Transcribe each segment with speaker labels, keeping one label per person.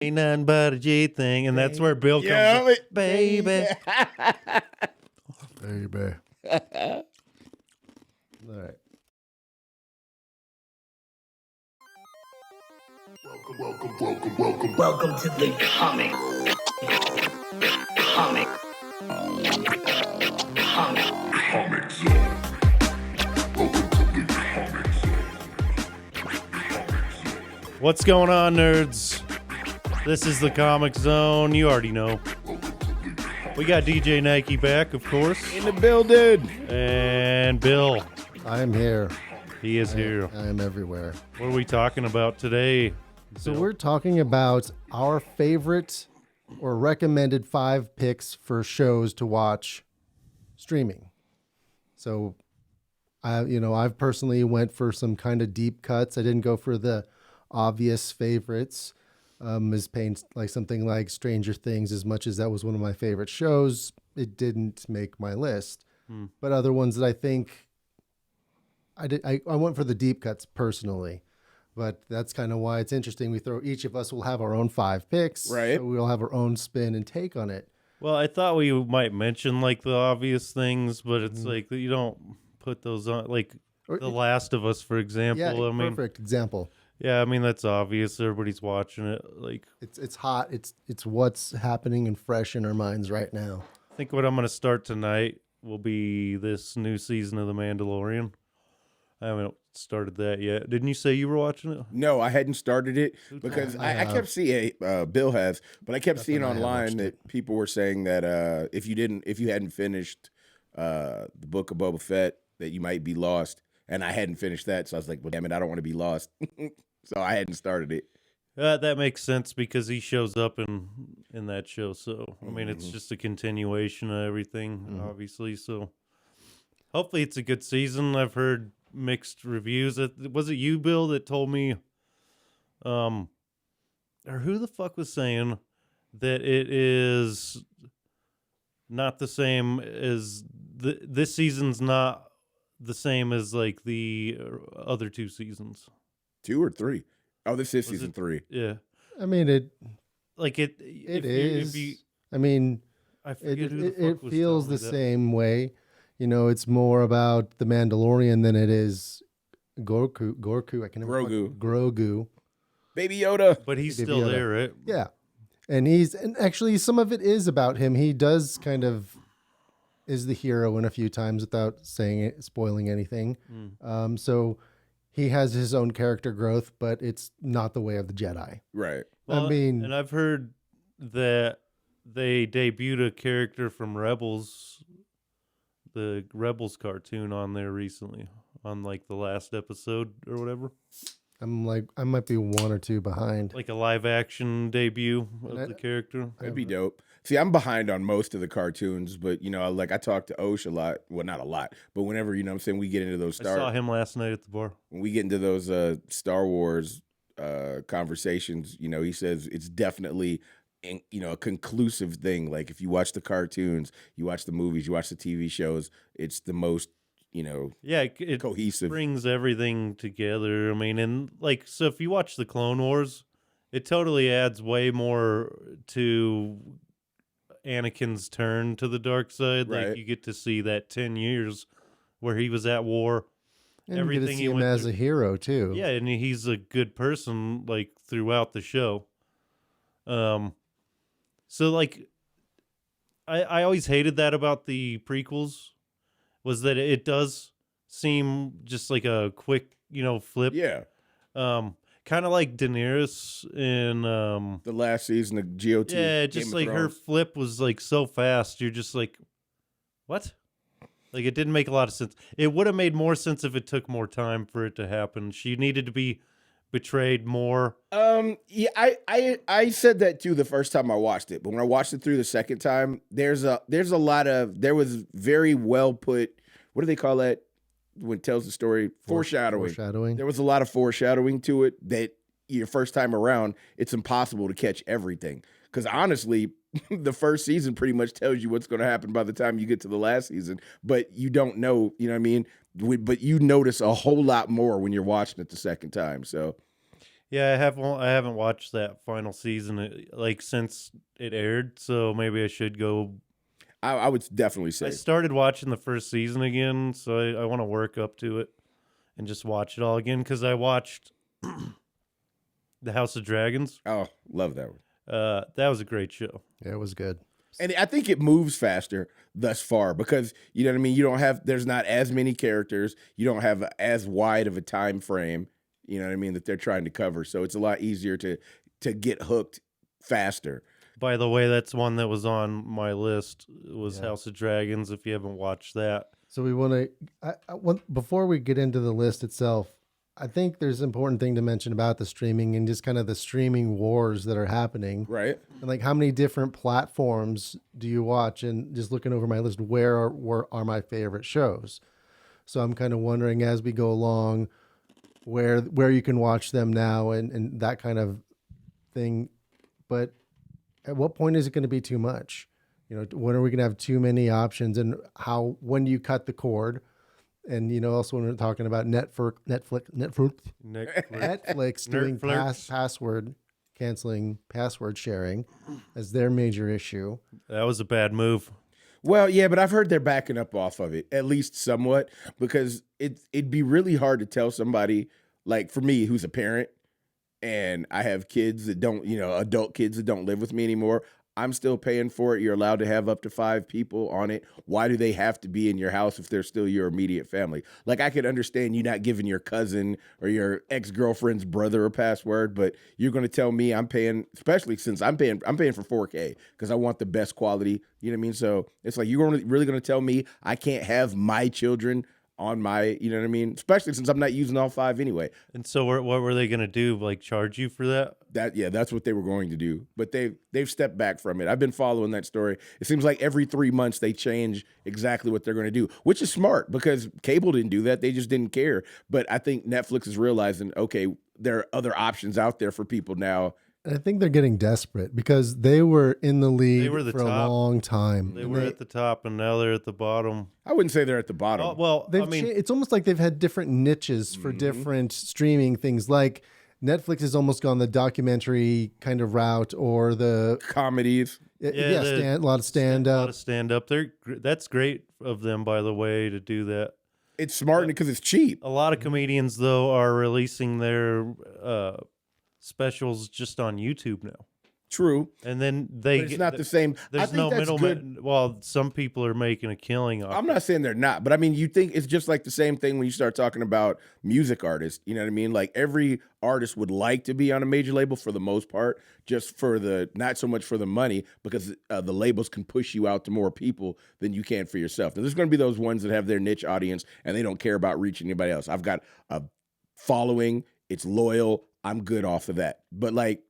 Speaker 1: Ain't nothing but a G thing, and that's where Bill comes in. Baby.
Speaker 2: Baby. All right.
Speaker 3: Welcome to the comic. Comic Zone. Welcome to the Comic Zone.
Speaker 1: What's going on, nerds? This is the Comic Zone. You already know. We got DJ Nyke back, of course.
Speaker 4: In the building.
Speaker 1: And Bill.
Speaker 2: I am here.
Speaker 1: He is here.
Speaker 2: I am everywhere.
Speaker 1: What are we talking about today?
Speaker 2: So
Speaker 1: Bill?
Speaker 2: we're talking about our favorite or recommended 5 picks for shows to watch streaming. So I've personally went for some kind of deep cuts. I didn't go for the obvious favorites. As pains like something like Stranger Things, as much as that was one of my favorite shows, it didn't make my list. But other ones that I think I went for the deep cuts personally. But that's kind of why it's interesting. Each of us will have our own 5 picks.
Speaker 4: Right.
Speaker 2: So we'll have our own spin and take on it.
Speaker 1: Well, I thought we might mention like the obvious things, but it's like you don't put those on, like The Last of Us, for example.
Speaker 2: Yeah,
Speaker 1: I mean,
Speaker 2: perfect example.
Speaker 1: yeah, I mean that's obvious. Everybody's watching it. Like,
Speaker 2: It's hot. It's what's happening and fresh in our minds right now.
Speaker 1: I think what I'm going to start tonight will be this new season of The Mandalorian. I haven't started that yet. Didn't you say you were watching it?
Speaker 4: No, I hadn't started it because I kept seeing Bill has, but I kept seeing online that people were saying that if you hadn't finished the Book of Boba Fett, that you might be lost. And I hadn't finished that, so I was like, well, damn it, I don't want to be lost. So I hadn't started it.
Speaker 1: That makes sense because he shows up in that show. So, I mean, it's just a continuation of everything, obviously. So, hopefully it's a good season. I've heard mixed reviews. Was it you, Bill, that told me, or who the fuck was saying that it is not the same as this season's not the same as like the other 2 seasons?
Speaker 4: 2 or 3? Oh, this is season 3.
Speaker 1: Yeah.
Speaker 2: I mean, it is. I mean,
Speaker 1: I forget who the fuck
Speaker 2: it
Speaker 1: was
Speaker 2: feels
Speaker 1: telling me
Speaker 2: the
Speaker 1: that.
Speaker 2: same way. You know, it's more about the Mandalorian than it is Gorku. I can never Grogu.
Speaker 4: Baby Yoda.
Speaker 1: But he's
Speaker 2: Baby
Speaker 1: still
Speaker 2: Yoda.
Speaker 1: there, right?
Speaker 2: Yeah. And actually some of it is about him. He does kind of is the hero in a few times without spoiling anything. So he has his own character growth, but it's not the way of the Jedi.
Speaker 4: Right.
Speaker 1: Well,
Speaker 2: I mean,
Speaker 1: and I've heard that they debuted a character from Rebels, the Rebels cartoon on there recently, on like the last episode or whatever.
Speaker 2: I'm like, I might be 1 or 2 behind.
Speaker 1: Like a live action debut of the character.
Speaker 4: That'd be dope. See, I'm behind on most of the cartoons, but like I talk to Osh a lot. Well, not a lot, but whenever what I'm saying, we get into those
Speaker 1: I saw him last night at the bar.
Speaker 4: when we get into those Star Wars conversations, he says it's definitely a conclusive thing. Like if you watch the cartoons, you watch the movies, you watch the TV shows, it's the most
Speaker 1: yeah, it
Speaker 4: cohesive.
Speaker 1: brings everything together. I mean, and like, so if you watch the Clone Wars, it totally adds way more to Anakin's turn to the dark side.
Speaker 4: Right.
Speaker 1: Like you get to see that 10 years where he was at war.
Speaker 2: And
Speaker 1: everything
Speaker 2: you get to see
Speaker 1: he
Speaker 2: him
Speaker 1: went
Speaker 2: as
Speaker 1: through.
Speaker 2: a hero too.
Speaker 1: Yeah, and he's a good person like throughout the show. So like I always hated that about the prequels, was that it does seem just like a quick, flip.
Speaker 4: Yeah.
Speaker 1: Kind of like Daenerys in
Speaker 4: The last season of GOT.
Speaker 1: yeah,
Speaker 4: Game
Speaker 1: just
Speaker 4: of
Speaker 1: like her
Speaker 4: Thrones.
Speaker 1: flip was like so fast. You're just like, what? Like it didn't make a lot of sense. It would have made more sense if it took more time for it to happen. She needed to be betrayed more.
Speaker 4: Yeah, I said that too the first time I watched it, but when I watched it through the second time, there was very well put, what do they call that when it tells the story? Foreshadowing. There was a lot of foreshadowing to it that your first time around, it's impossible to catch everything. Because honestly, the first season pretty much tells you what's going to happen by the time you get to the last season, but you don't know, But you notice a whole lot more when you're watching it the second time. So
Speaker 1: Yeah, I haven't watched that final season like since it aired, so maybe I should go.
Speaker 4: I would definitely say.
Speaker 1: I started watching the first season again, so I want to work up to it and just watch it all again because I watched The House of Dragons.
Speaker 4: Oh, love that one.
Speaker 1: That was a great show.
Speaker 2: Yeah, it was good.
Speaker 4: And I think it moves faster thus far because, you know what I mean? There's not as many characters. You don't have as wide of a time frame, you know what I mean, that they're trying to cover. So it's a lot easier to get hooked faster.
Speaker 1: By the way, that's one that was on my list. Was House of Dragons. If you haven't watched that,
Speaker 2: So we want to, before we get into the list itself, I think there's an important thing to mention about the streaming and just kind of the streaming wars that are happening.
Speaker 4: Right.
Speaker 2: And like how many different platforms do you watch? And just looking over my list, where are my favorite shows? So I'm kind of wondering as we go along where you can watch them now and that kind of thing. But at what point is it going to be too much? You know, when are we going to have too many options, and when do you cut the cord? And, you know, also when we're talking about Netflix doing password canceling, password sharing as their major issue.
Speaker 1: that was a bad move.
Speaker 4: Well, yeah, but I've heard they're backing up off of it, at least somewhat, because it'd be really hard to tell somebody, like for me, who's a parent, and I have kids that don't, you know, adult kids that don't live with me anymore. I'm still paying for it. You're allowed to have up to 5 people on it. Why do they have to be in your house if they're still your immediate family? Like, I could understand you not giving your cousin or your ex-girlfriend's brother a password, but you're going to tell me I'm paying, especially since I'm paying for 4K because I want the best quality. You know what I mean? So it's like, you're really going to tell me I can't have my children on my, you know what I mean? Especially since I'm not using all 5 anyway.
Speaker 1: And so what were they going to do? Like charge you for that?
Speaker 4: That's what they were going to do. But they've stepped back from it. I've been following that story. It seems like every 3 months they change exactly what they're going to do, which is smart because cable didn't do that. They just didn't care. But I think Netflix is realizing, okay, there are other options out there for people now.
Speaker 2: I think they're getting desperate because they were in the lead for a long time.
Speaker 1: They were at the top, and now they're at the bottom.
Speaker 4: I wouldn't say they're at the bottom.
Speaker 1: Oh, well, I mean,
Speaker 2: it's almost like they've had different niches for different streaming things. Like Netflix has almost gone the documentary kind of route, or the
Speaker 4: comedies.
Speaker 2: A lot of stand-up.
Speaker 1: A lot of stand-up. That's great of them, by the way, to do that.
Speaker 4: It's smart because it's cheap.
Speaker 1: A lot of comedians, though, are releasing their specials just on YouTube now.
Speaker 4: True.
Speaker 1: And then
Speaker 4: but it's not the same.
Speaker 1: There's no middleman. Well, some people are making a killing off
Speaker 4: I'm not saying they're not, but I mean, you think it's just like the same thing when you start talking about music artists. You know what I mean? Like every artist would like to be on a major label for the most part, just for not so much for the money, because the labels can push you out to more people than you can for yourself. Now, there's going to be those ones that have their niche audience and they don't care about reaching anybody else. I've got a following. It's loyal. I'm good off of that. But like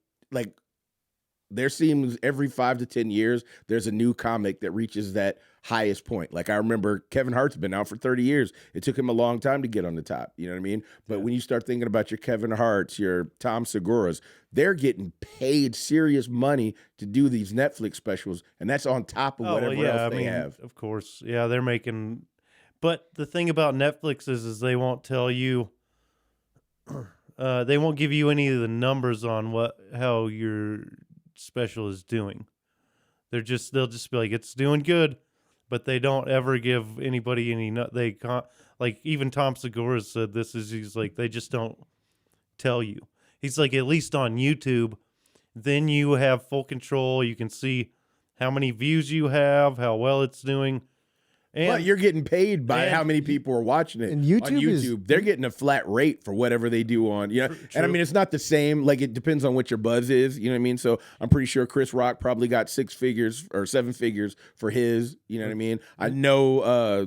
Speaker 4: there seems every 5 to 10 years, there's a new comic that reaches that highest point. Like I remember Kevin Hart's been out for 30 years. It took him a long time to get on the top. You know what I mean? But when you start thinking about your Kevin Hart's, your Tom Segura's, they're getting paid serious money to do these Netflix specials. And that's on top of whatever else they have.
Speaker 1: Of course. Yeah, they're making. But the thing about Netflix is they won't tell you. They won't give you any of the numbers on how your special is doing. They'll just be like, it's doing good, but they don't ever give anybody any. They can't, like even Tom Segura said this is. He's like, they just don't tell you. He's like, at least on YouTube, then you have full control. You can see how many views you have, how well it's doing.
Speaker 4: But you're getting paid by how many people are watching it.
Speaker 2: And YouTube
Speaker 4: they're getting a flat rate for whatever they do on, you know. And I mean, it's not the same. Like it depends on what your buzz is, you know what I mean? So I'm pretty sure Chris Rock probably got 6 figures or 7 figures for his, you know what I mean? I know,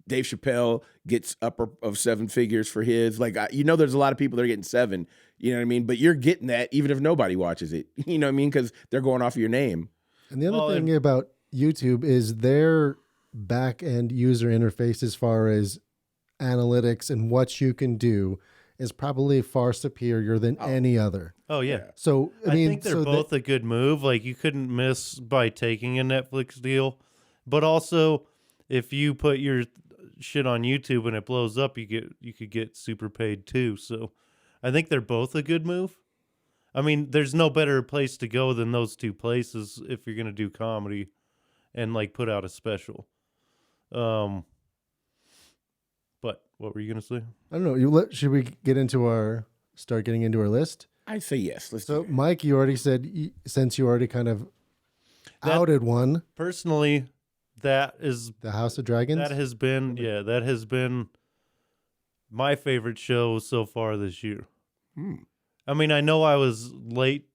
Speaker 4: Dave Chappelle gets upper of 7 figures for his. Like, there's a lot of people that are getting 7, you know what I mean? But you're getting that even if nobody watches it, you know what I mean? Because they're going off of your name.
Speaker 2: And the other thing about YouTube is their back-end user interface as far as analytics and what you can do is probably far superior than any other.
Speaker 1: Oh, yeah.
Speaker 2: So,
Speaker 1: I think they're both a good move. Like, you couldn't miss by taking a Netflix deal. But also, if you put your shit on YouTube and it blows up, you could get super paid too. So I think they're both a good move. I mean, there's no better place to go than those two places if you're gonna do comedy and like put out a special. But what were you gonna say?
Speaker 2: I don't know. Should we start getting into our list?
Speaker 4: I say yes. Let's do
Speaker 2: So,
Speaker 4: it.
Speaker 2: Mike, you already said, since you already kind of outed one,
Speaker 1: Personally, that is
Speaker 2: the House of Dragons.
Speaker 1: that has been my favorite show so far this year. I mean, I know I was late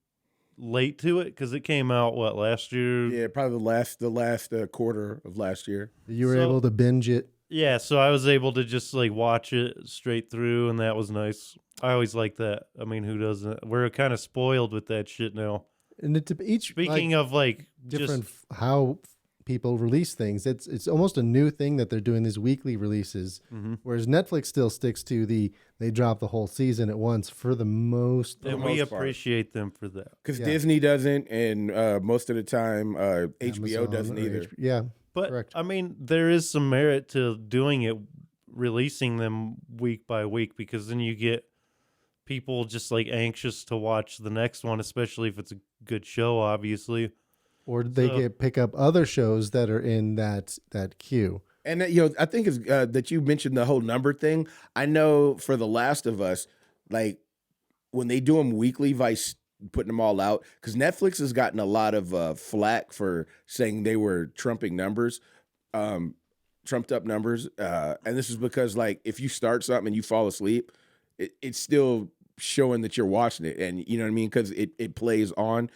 Speaker 1: to it because it came out last year.
Speaker 4: Yeah, probably the last quarter of last year.
Speaker 2: You were able to binge it.
Speaker 1: Yeah, so I was able to just like watch it straight through, and that was nice. I always like that. I mean, who doesn't? We're kind of spoiled with that shit now.
Speaker 2: And each
Speaker 1: Speaking of like
Speaker 2: different
Speaker 1: just
Speaker 2: how people release things, it's almost a new thing that they're doing these weekly releases, whereas Netflix still sticks to they drop the whole season at once for the most.
Speaker 1: and we appreciate them for that.
Speaker 4: Because
Speaker 2: Yeah.
Speaker 4: Disney doesn't, and most of the time HBO
Speaker 2: Amazon
Speaker 4: doesn't
Speaker 2: or
Speaker 4: either.
Speaker 2: Yeah,
Speaker 1: But
Speaker 2: correct.
Speaker 1: I mean, there is some merit to doing it, releasing them week by week, because then you get people just like anxious to watch the next one, especially if it's a good show, obviously.
Speaker 2: Or they
Speaker 1: So-
Speaker 2: pick up other shows that are in that queue.
Speaker 4: And I think it's that you mentioned the whole number thing. I know for The Last of Us, like when they do them weekly, Vice putting them all out, because Netflix has gotten a lot of flack for saying they were trumping numbers, trumped up numbers, and this is because like if you start something and you fall asleep, it's still showing that you're watching it, and you know what I mean, because it plays on.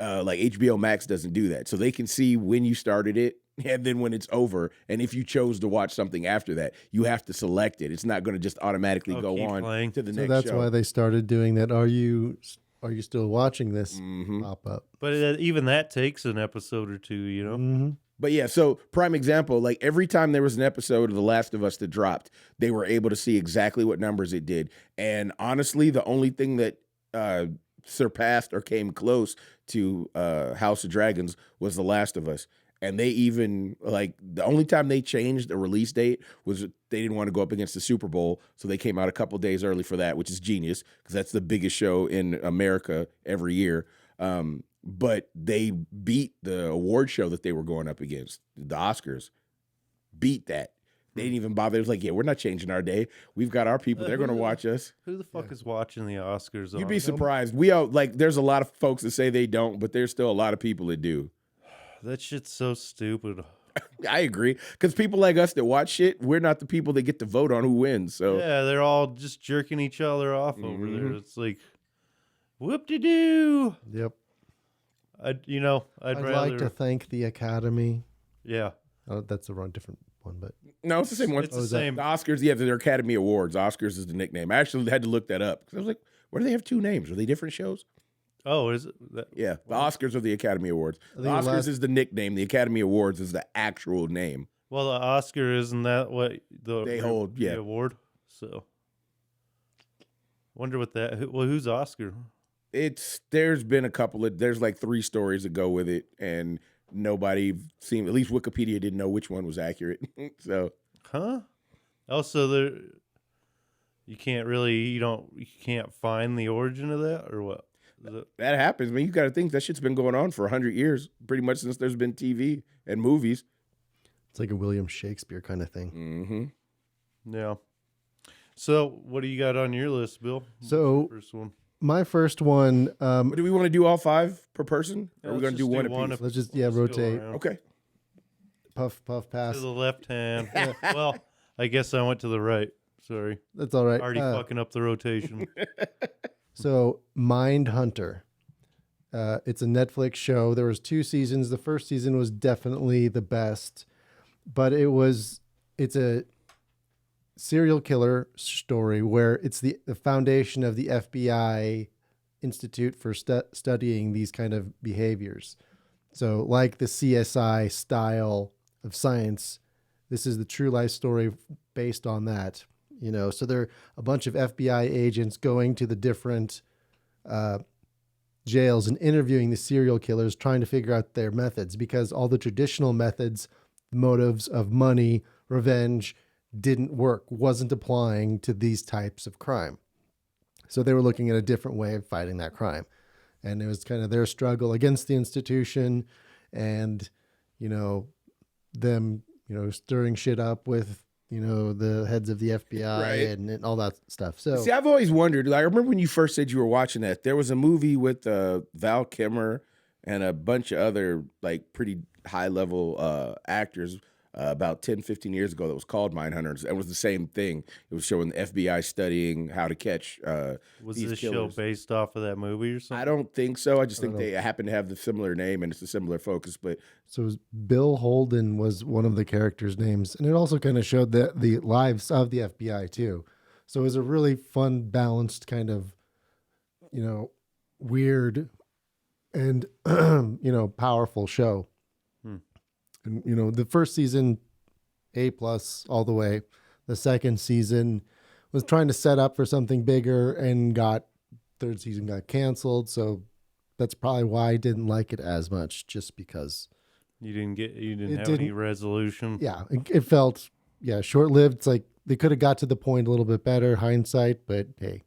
Speaker 4: Like HBO Max doesn't do that, so they can see when you started it and then when it's over. And if you chose to watch something after that, you have to select it. It's not going to just automatically go
Speaker 1: keep
Speaker 4: on
Speaker 1: playing.
Speaker 4: to the
Speaker 2: So
Speaker 4: next
Speaker 2: that's
Speaker 4: show.
Speaker 2: why they started doing that. Are you still watching this pop up?
Speaker 1: But even that takes an episode or two, you know?
Speaker 4: But yeah, so prime example, like every time there was an episode of The Last of Us that dropped, they were able to see exactly what numbers it did. And honestly, the only thing that surpassed or came close to House of Dragons was The Last of Us. And they even, like, the only time they changed the release date was they didn't want to go up against the Super Bowl, so they came out a couple days early for that, which is genius, because that's the biggest show in America every year. But they beat the award show that they were going up against, the Oscars. Beat that. They didn't even bother. It was like, yeah, we're not changing our day. We've got our people. They're going to watch us.
Speaker 1: Who the fuck is watching the Oscars?
Speaker 4: You'd be surprised. We all, like, there's a lot of folks that say they don't, but there's still a lot of people that do.
Speaker 1: That shit's so stupid.
Speaker 4: I agree. Because people like us that watch shit, we're not the people that get to vote on who wins. So
Speaker 1: Yeah, they're all just jerking each other off over there. It's like, whoop-de-doo.
Speaker 2: Yep.
Speaker 1: I'd
Speaker 2: I'd
Speaker 1: rather,
Speaker 2: like to thank the Academy.
Speaker 1: yeah.
Speaker 2: Oh, that's a different one, but
Speaker 4: no, it's the same one.
Speaker 1: It's the same.
Speaker 4: The Oscars, yeah, they're Academy Awards. Oscars is the nickname. I actually had to look that up because I was like, where do they have two names? Are they different shows?
Speaker 1: Oh, is it?
Speaker 4: Yeah, the Oscars are the Academy Awards. The
Speaker 2: think the
Speaker 4: Oscars
Speaker 2: last-
Speaker 4: is the nickname. The Academy Awards is the actual name.
Speaker 1: Well, the Oscar, isn't that what
Speaker 4: They hold,
Speaker 1: the
Speaker 4: yeah.
Speaker 1: award? So, wonder what that. Who's Oscar?
Speaker 4: There's been a couple of, there's like 3 stories that go with it, and nobody seemed, at least Wikipedia didn't know which one was accurate. So
Speaker 1: Huh? Also, you can't find the origin of that, or what? Is it-
Speaker 4: that happens. I mean, you got to think that shit's been going on for 100 years, pretty much since there's been TV and movies.
Speaker 2: it's like a William Shakespeare kind of thing.
Speaker 4: Mm-hmm.
Speaker 1: Yeah. So, what do you got on your list, Bill?
Speaker 2: So-
Speaker 1: First one.
Speaker 2: My first one,
Speaker 4: But do we want to do all 5 per person? Or are we
Speaker 1: Let's
Speaker 4: going to do
Speaker 1: just
Speaker 4: one
Speaker 1: do one
Speaker 4: apiece?
Speaker 2: let's just
Speaker 1: Let's go
Speaker 2: rotate.
Speaker 1: around.
Speaker 4: Okay.
Speaker 2: Puff, pass.
Speaker 1: To the left hand. Well, I guess I went to the right. Sorry.
Speaker 2: That's all right.
Speaker 1: Already fucking up the rotation.
Speaker 2: So, Mind Hunter. It's a Netflix show. There was 2 seasons. The first season was definitely the best, but it's a serial killer story where it's the foundation of the FBI Institute for studying these kind of behaviors. So, like the CSI style of science, this is the true life story based on that. So there are a bunch of FBI agents going to the different jails and interviewing the serial killers, trying to figure out their methods, because all the traditional methods, motives of money, revenge, didn't work, wasn't applying to these types of crime. So they were looking at a different way of fighting that crime. And it was kind of their struggle against the institution and, them, stirring shit up with, the heads of the FBI
Speaker 4: Right.
Speaker 2: and all that stuff. So
Speaker 4: See, I've always wondered. Like, I remember when you first said you were watching that. There was a movie with Val Kilmer and a bunch of other like pretty high level actors about 10, 15 years ago that was called Mindhunters. It was the same thing. It was showing the FBI studying how to catch
Speaker 1: Was
Speaker 4: these
Speaker 1: this
Speaker 4: killers.
Speaker 1: show based off of that movie or something?
Speaker 4: I don't think so. I just think they happen to have the similar name and it's a similar focus. But
Speaker 2: So it was Bill Holden was one of the characters' names, and it also kind of showed the lives of the FBI too. So it was a really fun, balanced kind of, weird and powerful show. And the first season, A+ all the way. The second season was trying to set up for something bigger, and third season got canceled. So that's probably why I didn't like it as much, just because.
Speaker 1: You didn't have any
Speaker 2: didn't-
Speaker 1: resolution.
Speaker 2: Yeah, it felt short lived. It's like they could have got to the point a little bit better, hindsight, but hey,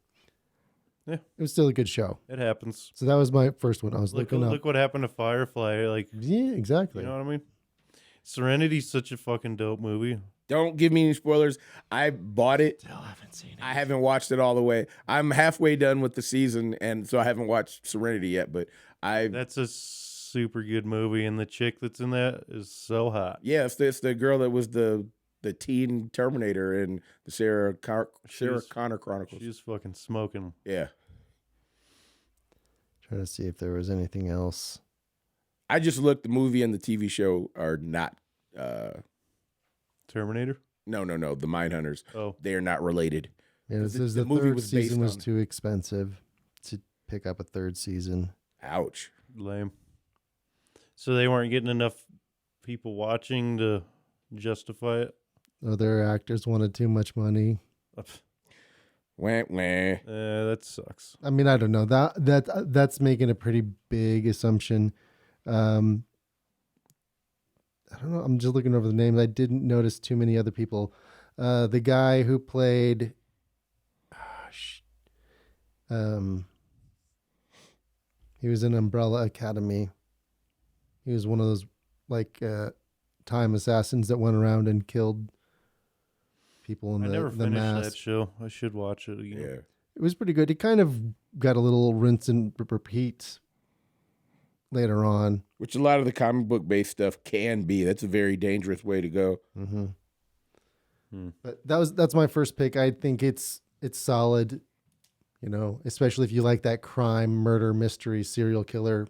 Speaker 1: Yeah.
Speaker 2: it was still a good show.
Speaker 1: It happens.
Speaker 2: So that was my first one. I was
Speaker 1: Look
Speaker 2: looking up.
Speaker 1: what happened to Firefly. Like,
Speaker 2: Yeah, exactly.
Speaker 1: you know what I mean? Serenity's such a fucking dope movie.
Speaker 4: don't give me any spoilers. I bought it.
Speaker 2: Still haven't seen it.
Speaker 4: I haven't watched it all the way. I'm halfway done with the season, and so I haven't watched Serenity yet. But
Speaker 1: That's a super good movie, and the chick that's in that is so hot.
Speaker 4: yeah, it's the girl that was the teen Terminator in the Sarah Connor Chronicles.
Speaker 1: She's fucking smoking.
Speaker 4: Yeah,
Speaker 2: Trying to see if there was anything else.
Speaker 4: I just looked. The movie and the TV show are not.
Speaker 1: Terminator?
Speaker 4: No. The Mindhunters.
Speaker 1: Oh.
Speaker 4: They are not related.
Speaker 2: Yeah, it
Speaker 4: The-
Speaker 2: says
Speaker 4: the
Speaker 2: the
Speaker 4: movie
Speaker 2: third
Speaker 4: was based
Speaker 2: season was
Speaker 4: on-
Speaker 2: too expensive to pick up a third season.
Speaker 4: Ouch.
Speaker 1: Lame. So they weren't getting enough people watching to justify it?
Speaker 2: Other actors wanted too much money.
Speaker 4: Wah, wah.
Speaker 1: That sucks.
Speaker 2: I mean, I don't know. That's making a pretty big assumption. I don't know. I'm just looking over the names. I didn't notice too many other people. The guy who played, he was in Umbrella Academy. He was one of those time assassins that went around and killed people in
Speaker 1: I never
Speaker 2: the
Speaker 1: finished
Speaker 2: mask.
Speaker 1: that show. I should watch it again.
Speaker 4: Yeah.
Speaker 2: It was pretty good. He kind of got a little rinse and repeat later on.
Speaker 4: Which a lot of the comic book based stuff can be. That's a very dangerous way to go.
Speaker 2: Mm-hmm.
Speaker 1: Hmm.
Speaker 2: But that's my first pick. I think it's solid, especially if you like that crime, murder, mystery, serial killer,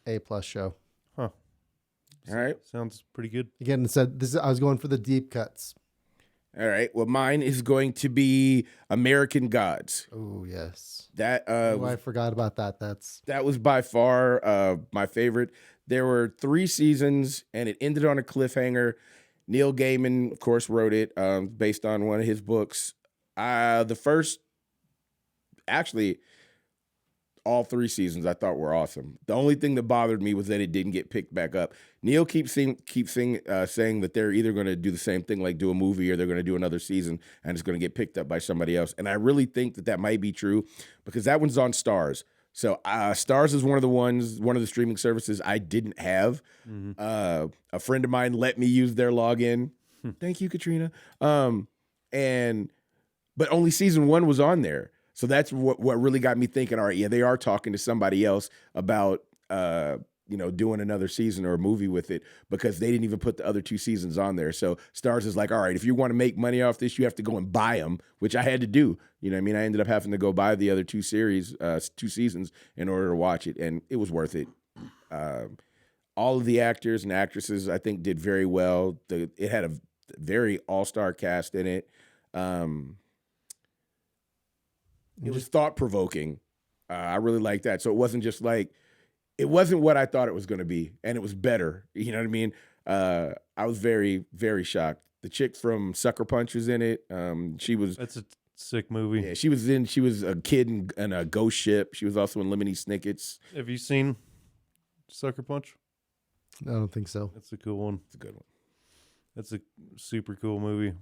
Speaker 2: A+ show.
Speaker 1: Huh.
Speaker 4: All right.
Speaker 1: Sounds pretty good.
Speaker 2: Again, it said I was going for the deep cuts.
Speaker 4: All right. Well, mine is going to be American Gods.
Speaker 2: Oh yes.
Speaker 4: That
Speaker 2: I forgot about that.
Speaker 4: that was by far my favorite. There were 3 seasons, and it ended on a cliffhanger. Neil Gaiman, of course, wrote it based on one of his books. The first, actually, all 3 seasons I thought were awesome. The only thing that bothered me was that it didn't get picked back up. Neil keeps saying that they're either going to do the same thing, like do a movie, or they're going to do another season, and it's going to get picked up by somebody else. And I really think that might be true because that one's on Stars. So Stars is one of the streaming services I didn't have.
Speaker 1: Mm-hmm.
Speaker 4: A friend of mine let me use their login. Thank you, Katrina. But only season 1 was on there. So that's what really got me thinking, all right, yeah, they are talking to somebody else about, doing another season or a movie with it because they didn't even put the other 2 seasons on there. So Stars is like, all right, if you want to make money off this, you have to go and buy them, which I had to do. You know what I mean? I ended up having to go buy the other 2 seasons in order to watch it, and it was worth it. All of the actors and actresses, I think, did very well. It had a very all-star cast in it. It was thought-provoking. I really liked that. So it wasn't just it wasn't what I thought it was going to be, and it was better. You know what I mean? I was very, very shocked. The chick from Sucker Punch was in it.
Speaker 1: That's a sick movie.
Speaker 4: Yeah, she was a kid in a ghost ship. She was also in Lemony Snicket's.
Speaker 1: Have you seen Sucker Punch?
Speaker 2: I don't think so.
Speaker 1: That's a cool one.
Speaker 4: It's a good one.
Speaker 1: That's a super cool movie.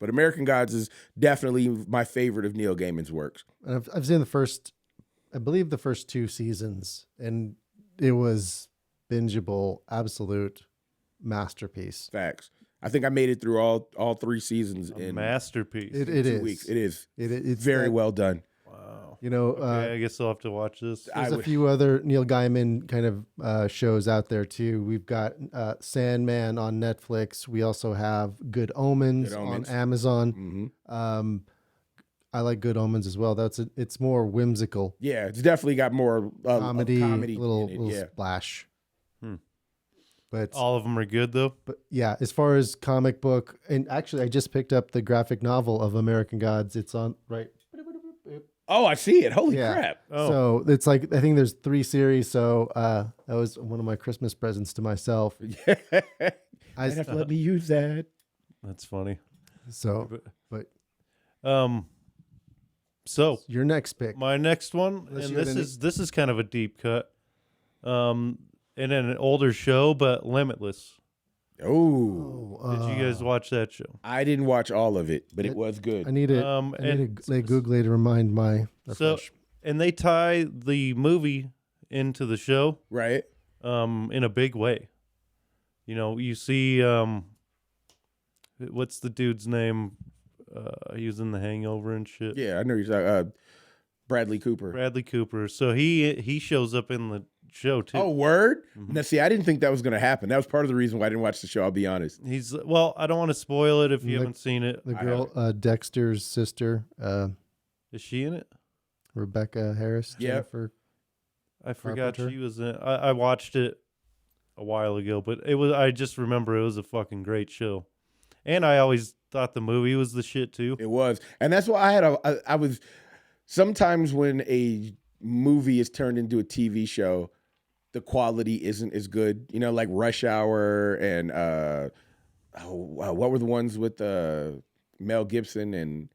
Speaker 4: But American Gods is definitely my favorite of Neil Gaiman's works.
Speaker 2: And I've seen I believe the first 2 seasons, and it was bingeable, absolute masterpiece.
Speaker 4: Facts. I think I made it through all 3 seasons in
Speaker 1: Masterpiece.
Speaker 2: It
Speaker 4: 2
Speaker 2: is.
Speaker 4: weeks. It is.
Speaker 2: It's
Speaker 4: Very
Speaker 2: that-
Speaker 4: well done.
Speaker 1: Wow.
Speaker 2: You know,
Speaker 1: Okay, I guess I'll have to watch this.
Speaker 2: there's a few other Neil Gaiman kind of shows out there too. We've got Sandman on Netflix. We also have Good Omens, on Amazon.
Speaker 4: Mm-hmm.
Speaker 2: I like Good Omens as well. It's more whimsical
Speaker 4: Yeah, it's definitely got more
Speaker 2: comedy,
Speaker 4: comedy
Speaker 2: little
Speaker 4: in it. Yeah.
Speaker 2: splash.
Speaker 1: Hmm.
Speaker 2: But
Speaker 1: All of them are good though.
Speaker 2: yeah, as far as comic book, and actually, I just picked up the graphic novel of American Gods. It's on right.
Speaker 4: Oh, I see it. Holy
Speaker 2: Yeah.
Speaker 4: crap.
Speaker 1: Oh,
Speaker 2: So it's like I think there's 3 series. So that was one of my Christmas presents to myself. I
Speaker 4: You'd have to let me use that.
Speaker 1: that's funny.
Speaker 2: so but
Speaker 1: So
Speaker 2: your next pick.
Speaker 1: my next one,
Speaker 2: Unless
Speaker 1: and
Speaker 2: you had
Speaker 1: this is kind of a deep cut, and in an older show, but Limitless.
Speaker 4: Oh,
Speaker 1: Did you guys watch that show?
Speaker 4: I didn't watch all of it, but it was good.
Speaker 2: I need it.
Speaker 1: Um,
Speaker 2: I need
Speaker 1: and
Speaker 2: to let Google to remind my
Speaker 1: So,
Speaker 2: refresh.
Speaker 1: and they tie the movie into the show,
Speaker 4: Right?
Speaker 1: in a big way. You know, you see, what's the dude's name? He was in The Hangover and shit.
Speaker 4: Yeah, I know you're talking. Bradley Cooper.
Speaker 1: Bradley Cooper. So he shows up in the show too.
Speaker 4: Oh, word?
Speaker 1: Mhm.
Speaker 4: Now, see, I didn't think that was going to happen. That was part of the reason why I didn't watch the show, I'll be honest.
Speaker 1: He's well. I don't want to spoil it if you
Speaker 2: The-
Speaker 1: haven't seen it.
Speaker 2: The girl, Dexter's sister,
Speaker 1: Is she in it?
Speaker 2: Rebecca Harris.
Speaker 4: Yeah.
Speaker 2: Jennifer.
Speaker 1: I forgot
Speaker 2: Carpenter?
Speaker 1: she was in. I watched it a while ago, but it was. I just remember it was a fucking great show, and I always thought the movie was the shit too.
Speaker 4: It was. And that's why I was, sometimes when a movie is turned into a TV show, the quality isn't as good. You know, like Rush Hour and, what were the ones with Mel Gibson and,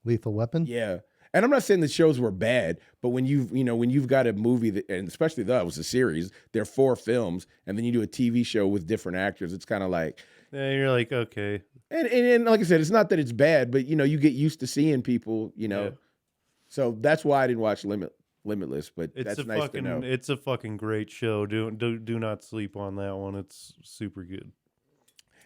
Speaker 2: Lethal Weapon.
Speaker 4: yeah. And I'm not saying the shows were bad, but when you've got a movie that, and especially though it was a series, there are 4 films, and then you do a TV show with different actors, it's kind of like,
Speaker 1: And you're like, okay,
Speaker 4: and like I said, it's not that it's bad, but you get used to seeing people,
Speaker 1: Yeah.
Speaker 4: So that's why I didn't watch Limitless, but
Speaker 1: it's
Speaker 4: that's
Speaker 1: a
Speaker 4: nice
Speaker 1: fucking,
Speaker 4: to know.
Speaker 1: it's a fucking great show. Do not sleep on that one. It's super good.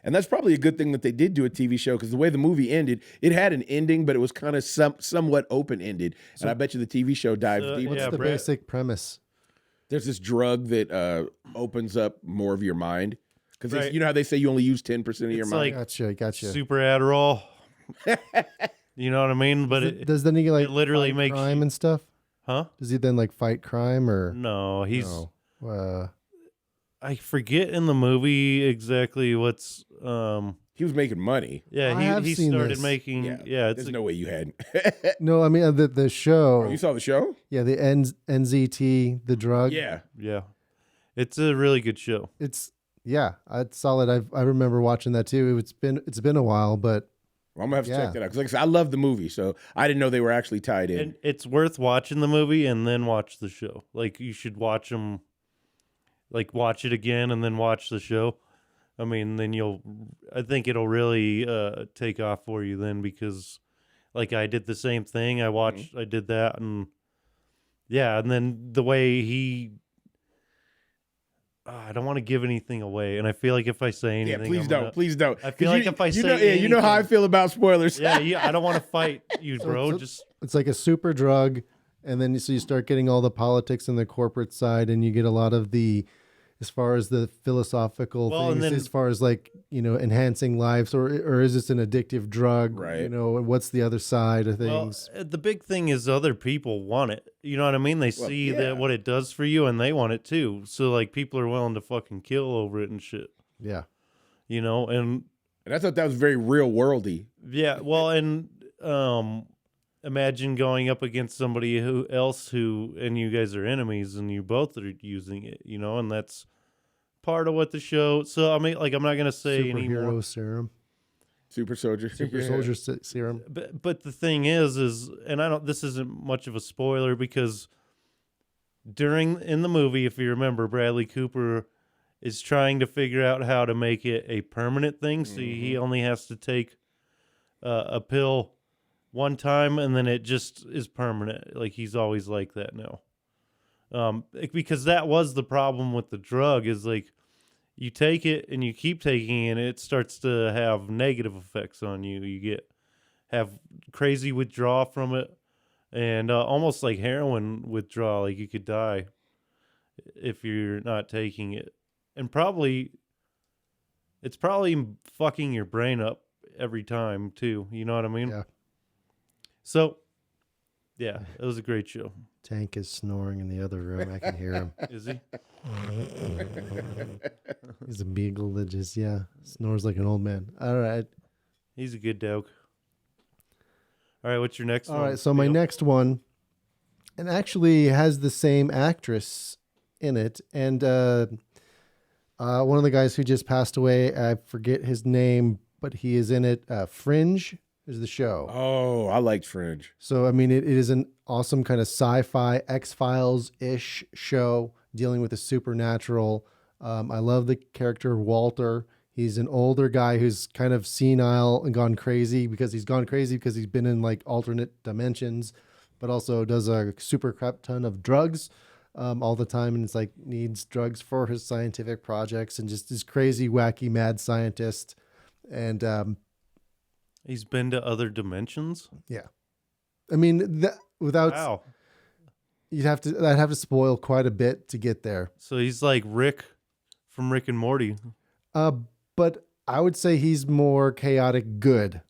Speaker 4: And that's probably a good thing that they did do a TV show, because the way the movie ended, it had an ending, but it was kind of somewhat open ended. And I bet you the TV show dived
Speaker 1: So,
Speaker 4: deeper.
Speaker 2: What's
Speaker 1: Yeah,
Speaker 2: the
Speaker 1: Brett-
Speaker 2: basic premise?
Speaker 4: There's this drug that opens up more of your mind, because
Speaker 1: Right.
Speaker 4: you know how they say you only use 10% of your
Speaker 1: It's
Speaker 4: mind.
Speaker 1: like-
Speaker 2: Gotcha.
Speaker 1: Super Adderall. You know what I mean? But
Speaker 2: Does then he like
Speaker 1: it literally
Speaker 2: fight
Speaker 1: makes
Speaker 2: crime
Speaker 1: you-
Speaker 2: and stuff?
Speaker 1: huh?
Speaker 2: Does he then like fight crime or
Speaker 1: No, he's.
Speaker 2: no?
Speaker 1: I forget in the movie exactly what's.
Speaker 4: He was making money.
Speaker 1: Yeah,
Speaker 2: I have
Speaker 1: he
Speaker 2: seen
Speaker 1: started
Speaker 2: this.
Speaker 1: making.
Speaker 4: Yeah,
Speaker 1: Yeah, it's
Speaker 4: There's
Speaker 1: like-
Speaker 4: no way you hadn't.
Speaker 2: No, I mean the show.
Speaker 4: Oh, you saw the show?
Speaker 2: Yeah, the NZT, the drug.
Speaker 4: Yeah.
Speaker 1: yeah, it's a really good show.
Speaker 2: It's solid. I remember watching that too. It's been a while, but
Speaker 4: Well, I'm going to have to
Speaker 2: Yeah.
Speaker 4: check that out. Because like I said, I love the movie, so I didn't know they were actually tied in.
Speaker 1: And it's worth watching the movie and then watch the show. Like you should watch them. Like watch it again and then watch the show. I mean, then I think it'll really take off for you then, because like I did the same thing. I did that, and yeah, and then the way I don't want to give anything away, and I feel like if I say
Speaker 4: Yeah,
Speaker 1: anything,
Speaker 4: please
Speaker 1: I'm
Speaker 4: don't.
Speaker 1: gonna-
Speaker 4: Please don't.
Speaker 1: I feel
Speaker 4: 'Cause
Speaker 1: like if I
Speaker 4: you
Speaker 1: say
Speaker 4: know, you know how I
Speaker 1: anything-
Speaker 4: feel about spoilers.
Speaker 1: yeah, I don't want to fight you, bro.
Speaker 2: so-
Speaker 1: Just
Speaker 2: it's like a super drug, and then so you start getting all the politics and the corporate side, and you get a lot of the, as far as the philosophical
Speaker 1: Well, and
Speaker 2: things,
Speaker 1: then-
Speaker 2: as far as like enhancing lives, or is this an addictive drug?
Speaker 4: Right.
Speaker 2: And what's the other side of
Speaker 1: well,
Speaker 2: things?
Speaker 1: the big thing is other people want it. You know what I mean? They
Speaker 4: Well,
Speaker 1: see
Speaker 4: yeah.
Speaker 1: that what it does for you, and they want it too. So like people are willing to fucking kill over it and shit.
Speaker 2: Yeah.
Speaker 1: And
Speaker 4: And I thought that was very real worldy.
Speaker 1: yeah, well, and imagine going up against somebody and you guys are enemies and you both are using it, and that's part of what the show. So I mean, like, I'm not gonna say anymore.
Speaker 2: Superhero serum,
Speaker 4: Super soldier.
Speaker 2: super
Speaker 4: Yeah.
Speaker 2: soldier serum.
Speaker 1: But the thing is, and I don't. This isn't much of a spoiler, because in the movie, if you remember, Bradley Cooper is trying to figure out how to make it a permanent thing. So he only has to take a pill one time and then it just is permanent. Like he's always like that now. Because that was the problem with the drug is like you take it and you keep taking it and it starts to have negative effects on you. You have crazy withdrawal from it and almost like heroin withdrawal. Like you could die if you're not taking it. And it's probably fucking your brain up every time too. You know what I mean?
Speaker 2: Yeah.
Speaker 1: So, yeah, it was a great show.
Speaker 2: Tank is snoring in the other room. I can hear him.
Speaker 1: Is he?
Speaker 2: He's a beagle that just, snores like an old man. All right.
Speaker 1: He's a good dog. All right, what's your next one?
Speaker 2: All right, so my next one, and actually has the same actress in it, and one of the guys who just passed away, I forget his name, but he is in it. Fringe is the show.
Speaker 4: Oh, I liked Fringe.
Speaker 2: So, I mean, it is an awesome kind of sci-fi X-Files-ish show dealing with the supernatural. I love the character Walter. He's an older guy who's kind of senile and gone crazy because he's been in like alternate dimensions, but also does a super crap ton of drugs all the time. And it's like needs drugs for his scientific projects and just this crazy, wacky, mad scientist. And
Speaker 1: He's been to other dimensions?
Speaker 2: yeah. I mean, without...
Speaker 1: Wow.
Speaker 2: I'd have to spoil quite a bit to get there.
Speaker 1: So he's like Rick from Rick and Morty.
Speaker 2: But I would say he's more chaotic good.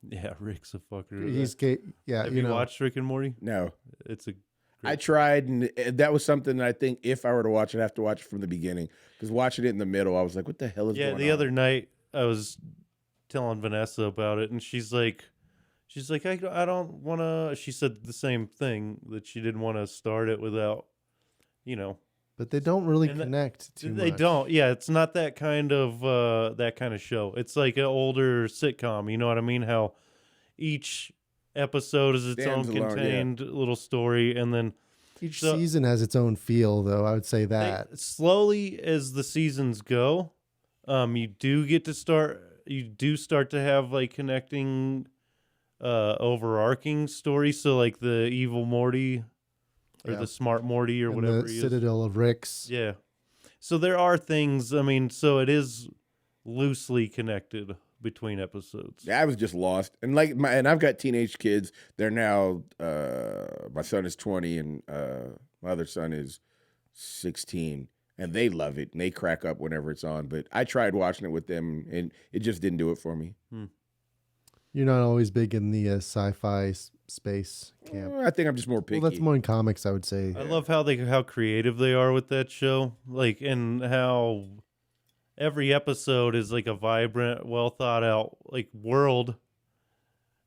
Speaker 1: Yeah, Rick's a fucker. Have you watched Rick and Morty?
Speaker 4: No.
Speaker 1: It's a...
Speaker 4: I tried, and that was something that I think if I were to watch it, I'd have to watch it from the beginning. Because watching it in the middle, I was like, what the hell is going on?
Speaker 1: Yeah, the other night, I was telling Vanessa about it, and she's like, I don't want to... She said the same thing, that she didn't want to start it without,
Speaker 2: But they don't really connect too much.
Speaker 1: They don't. Yeah, it's not that kind of show. It's like an older sitcom. You know what I mean? How each episode is its own contained little story, and then
Speaker 2: each season has its own feel, though. I would say that
Speaker 1: slowly as the seasons go, you do start to have like connecting, overarching stories. So like the evil Morty. Or the smart Morty or
Speaker 2: and
Speaker 1: whatever
Speaker 2: the
Speaker 1: he is.
Speaker 2: Citadel of Ricks.
Speaker 1: Yeah. So there are things, I mean, so it is loosely connected between episodes.
Speaker 4: Yeah, I was just lost. And and I've got teenage kids. They're now my son is 20 and my other son is 16. And they love it and they crack up whenever it's on. But I tried watching it with them and it just didn't do it for me.
Speaker 2: You're not always big in the sci-fi space camp.
Speaker 4: I think I'm just more picky.
Speaker 2: Well, that's more in comics, I would say.
Speaker 1: I love how creative they are with that show. Like, and how every episode is like a vibrant, well thought out like world.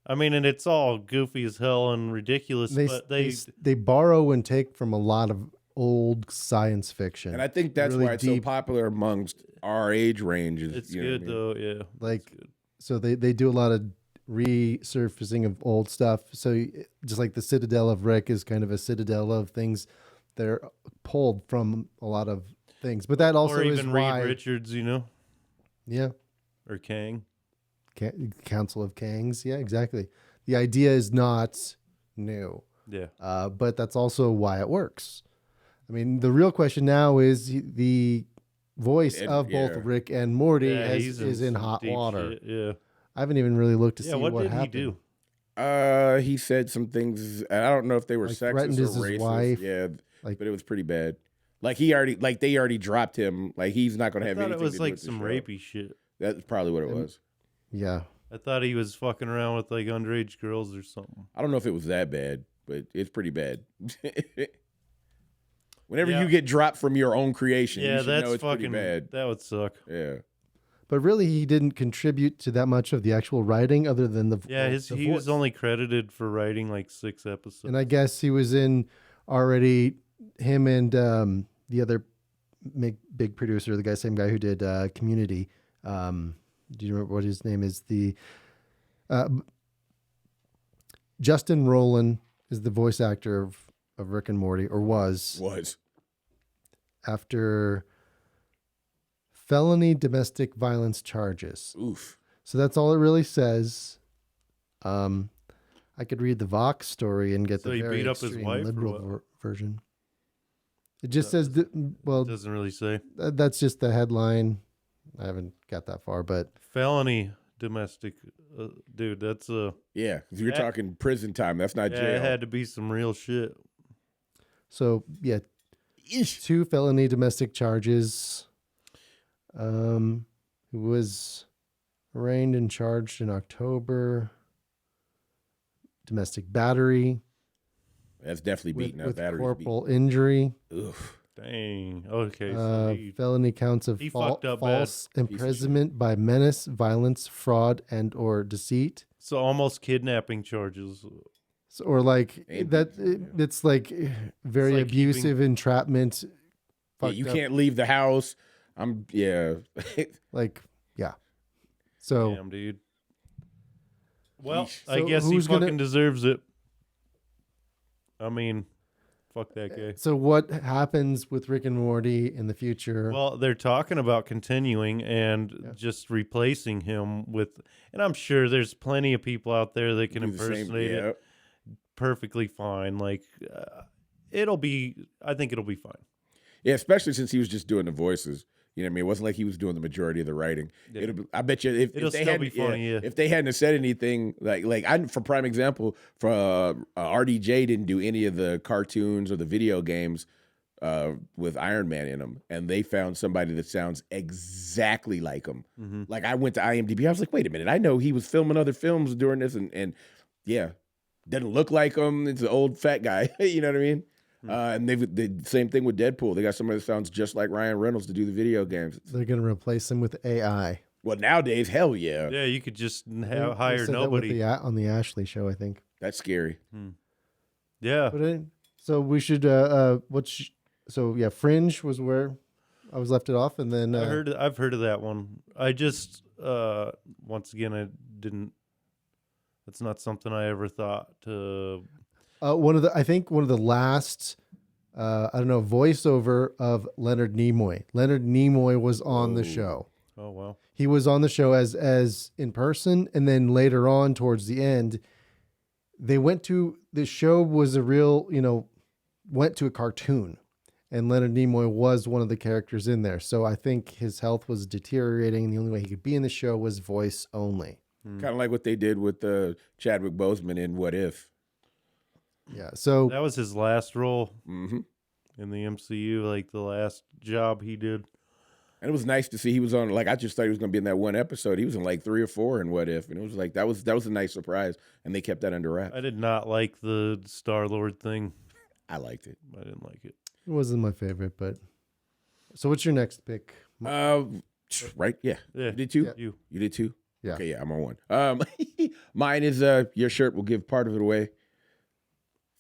Speaker 1: I mean, and it's all goofy as hell and ridiculous, but
Speaker 2: they borrow and take from a lot of old science fiction.
Speaker 4: And I think that's
Speaker 2: really
Speaker 4: why it's so popular amongst our age range.
Speaker 1: It's good though, yeah.
Speaker 2: Like, so they do a lot of resurfacing of old stuff. So just like the Citadel of Rick is kind of a citadel of things that are pulled from a lot of things. But that also is why
Speaker 1: Reed Richards,
Speaker 2: yeah,
Speaker 1: or Kang,
Speaker 2: Council of Kangs, yeah, exactly. The idea is not new,
Speaker 1: yeah,
Speaker 2: but that's also why it works. I mean, the real question now is the voice of both Rick and Morty is in hot water.
Speaker 1: Shit, yeah.
Speaker 2: I haven't even really looked to see what happened.
Speaker 1: What did he do?
Speaker 4: He said some things, and I don't know if they were
Speaker 2: like
Speaker 4: sexist or racist.
Speaker 2: His wife.
Speaker 4: Yeah, but it was pretty bad. Like they already dropped him. Like he's not going to have anything.
Speaker 1: I thought it was
Speaker 4: to do
Speaker 1: like
Speaker 4: with the
Speaker 1: some
Speaker 4: show.
Speaker 1: rapey shit.
Speaker 4: That's probably what it was.
Speaker 2: Yeah,
Speaker 1: I thought he was fucking around with like underage girls or something.
Speaker 4: I don't know if it was that bad, but it's pretty bad. Whenever you get dropped from your own creation, you should know it's
Speaker 1: fucking
Speaker 4: pretty bad.
Speaker 1: That would suck.
Speaker 4: Yeah.
Speaker 2: but really he didn't contribute to that much of the actual writing other than the
Speaker 1: he was only credited for writing like 6 episodes.
Speaker 2: And I guess he was in already, him and the other big producer, the same guy who did Community. Do you remember what his name is? The Justin Roiland is the voice actor of Rick and Morty, or was after felony domestic violence charges.
Speaker 4: Oof.
Speaker 2: So that's all it really says. I could read the Vox story and get
Speaker 1: So
Speaker 2: the
Speaker 1: he
Speaker 2: very
Speaker 1: beat up his
Speaker 2: extreme
Speaker 1: wife, or
Speaker 2: liberal
Speaker 1: what?
Speaker 2: version. It just says, well,
Speaker 1: It doesn't really say.
Speaker 2: that's just the headline. I haven't got that far, but
Speaker 1: Felony domestic, dude. That's
Speaker 4: Yeah, if you're
Speaker 1: That-
Speaker 4: talking prison time, that's not
Speaker 1: yeah,
Speaker 4: jail.
Speaker 1: it had to be some real shit.
Speaker 2: so yeah,
Speaker 4: Eesh.
Speaker 2: 2 felony domestic charges. Who was arraigned and charged in October. Domestic battery
Speaker 4: That's definitely
Speaker 2: with,
Speaker 4: beating up
Speaker 2: with
Speaker 4: batteries.
Speaker 2: corporal injury.
Speaker 4: Oof.
Speaker 1: Dang. Okay. So
Speaker 2: Felony counts of
Speaker 1: he fucked up bad.
Speaker 2: false imprisonment by menace, violence, fraud, and or deceit.
Speaker 1: So almost kidnapping charges.
Speaker 2: So, or like
Speaker 4: And-
Speaker 2: it's like very
Speaker 1: like
Speaker 2: abusive entrapment.
Speaker 4: Yeah,
Speaker 2: fucked
Speaker 4: you
Speaker 2: up,
Speaker 4: can't leave the house. Yeah.
Speaker 2: like yeah. So
Speaker 1: Damn, dude. Well,
Speaker 4: Yeesh.
Speaker 1: I
Speaker 2: So
Speaker 1: guess he
Speaker 2: who's gonna-
Speaker 1: fucking deserves it. I mean, fuck that guy.
Speaker 2: so what happens with Rick and Morty in the future?
Speaker 1: Well, they're talking about continuing and just replacing him with, and I'm sure there's plenty of people out there that can
Speaker 4: Do the same-
Speaker 1: impersonate
Speaker 4: yeah.
Speaker 1: it perfectly fine. Like, I think it'll be fine.
Speaker 4: Yeah, especially since he was just doing the voices. You know what I mean? It wasn't like he was doing the majority of the writing.
Speaker 1: Yeah.
Speaker 4: I bet you if
Speaker 1: It'll
Speaker 4: they
Speaker 1: still
Speaker 4: hadn't,
Speaker 1: be funny, yeah.
Speaker 4: if they hadn't have said anything for prime example, for RDJ didn't do any of the cartoons or the video games with Iron Man in them, and they found somebody that sounds exactly like him.
Speaker 1: Mm-hmm.
Speaker 4: Like I went to IMDb, I was like, wait a minute, I know he was filming other films during this, and yeah, doesn't look like him. It's an old fat guy. You know what I mean? And they did the same thing with Deadpool. They got somebody that sounds just like Ryan Reynolds to do the video games.
Speaker 2: They're going to replace him with AI.
Speaker 4: Well, nowadays, hell yeah.
Speaker 1: Yeah, you could just
Speaker 2: They
Speaker 1: hire
Speaker 2: said that with
Speaker 1: nobody.
Speaker 2: on the Ashley show, I think.
Speaker 4: That's scary.
Speaker 1: Yeah.
Speaker 2: So we should so yeah, Fringe was where I was left it off, and then
Speaker 1: I've heard of that one. I just once again I didn't. That's not something I ever thought to.
Speaker 2: one of the last I don't know voiceover of Leonard Nimoy. Leonard Nimoy was on the show.
Speaker 1: Oh wow.
Speaker 2: He was on the show as in person, and then later on towards the end, they went to the show was a real went to a cartoon, and Leonard Nimoy was one of the characters in there. So I think his health was deteriorating, and the only way he could be in the show was voice only.
Speaker 4: Kind of like what they did with Chadwick Boseman in What If.
Speaker 2: Yeah. So
Speaker 1: That was his last role
Speaker 4: Mm-hmm.
Speaker 1: in the MCU, like the last job he did.
Speaker 4: And it was nice to see he was on. Like I just thought he was going to be in that one episode. He was in like 3 or 4 in What If, and it was like that was a nice surprise, and they kept that under wraps.
Speaker 1: I did not like the Star-Lord thing.
Speaker 4: I liked it.
Speaker 1: I didn't like it.
Speaker 2: it wasn't my favorite, but so what's your next pick?
Speaker 4: Right? Yeah.
Speaker 1: Yeah.
Speaker 4: You did too.
Speaker 2: Yeah.
Speaker 4: You did too.
Speaker 2: Yeah.
Speaker 4: Okay. Yeah, I'm on one. Mine is your shirt will give part of it away.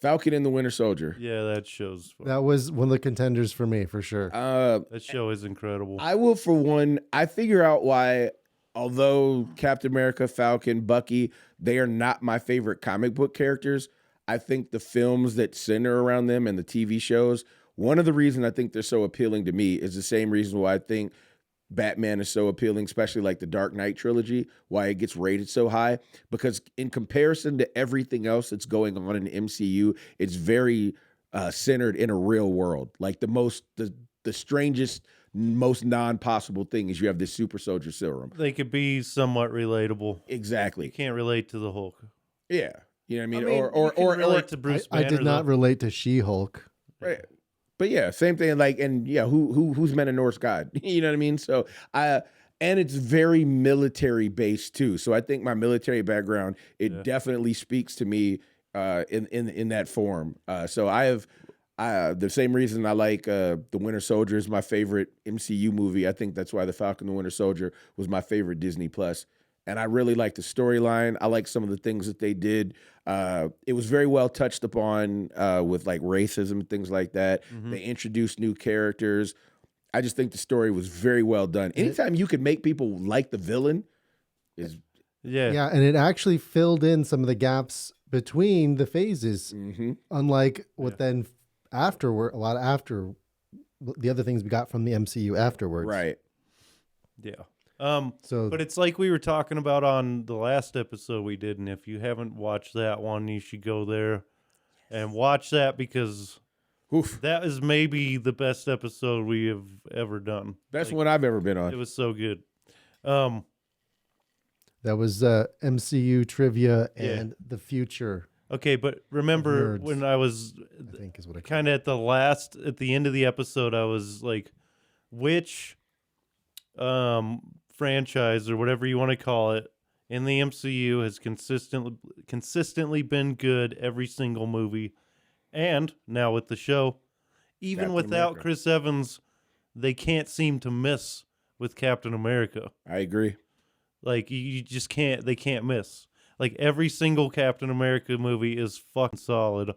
Speaker 4: Falcon and the Winter Soldier.
Speaker 1: Yeah, that show's fun.
Speaker 2: That was one of the contenders for me, for sure.
Speaker 1: That show is incredible.
Speaker 4: I will, for one, I figure out why, although Captain America, Falcon, Bucky, they are not my favorite comic book characters. I think the films that center around them and the TV shows, one of the reasons I think they're so appealing to me is the same reason why I think Batman is so appealing, especially like the Dark Knight trilogy, why it gets rated so high. Because in comparison to everything else that's going on in the MCU, it's very centered in a real world. Like the strangest, most non-possible thing is you have this super soldier serum.
Speaker 1: They could be somewhat relatable.
Speaker 4: Exactly.
Speaker 1: You can't relate to the Hulk.
Speaker 4: Yeah. You know what I mean?
Speaker 1: you can relate to Bruce
Speaker 2: I
Speaker 1: Banner.
Speaker 2: did not
Speaker 1: though.
Speaker 2: relate to She-Hulk.
Speaker 4: right. But yeah, same thing. Like, and yeah, who's meant a Norse god? You know what I mean? So and it's very military based too. So I think my military background, it definitely speaks to me in that form. So I have the same reason I like The Winter Soldier is my favorite MCU movie. I think that's why The Falcon and the Winter Soldier was my favorite Disney Plus. And I really like the storyline. I like some of the things that they did. It was very well touched upon with like racism and things like that.
Speaker 1: Mm-hmm.
Speaker 4: They introduced new characters. I just think the story was very well done. Anytime you can make people like the villain is
Speaker 1: Yeah.
Speaker 2: Yeah, and it actually filled in some of the gaps between the phases. Unlike what then afterward, a lot after the other things we got from the MCU afterwards.
Speaker 4: right.
Speaker 1: Yeah.
Speaker 2: So,
Speaker 1: But it's like we were talking about on the last episode we did, and if you haven't watched that one, you should go there and watch that because
Speaker 4: Oof.
Speaker 1: that is maybe the best episode we have ever done.
Speaker 4: Best
Speaker 1: Like,
Speaker 4: one I've ever been
Speaker 1: It
Speaker 4: on.
Speaker 1: was so good.
Speaker 2: that was MCU trivia
Speaker 1: Yeah.
Speaker 2: and the future,
Speaker 1: Okay, but remember
Speaker 2: Nerds.
Speaker 1: when I was
Speaker 2: I think is what I call
Speaker 1: kind of at the end of the episode, I was like, which franchise or whatever you want to call it in the MCU has consistently been good every single movie, and now with the show, even
Speaker 4: Captain
Speaker 1: without
Speaker 4: America.
Speaker 1: Chris Evans, they can't seem to miss with Captain America.
Speaker 4: I agree.
Speaker 1: Like you just can't. They can't miss. Like every single Captain America movie is fucking solid,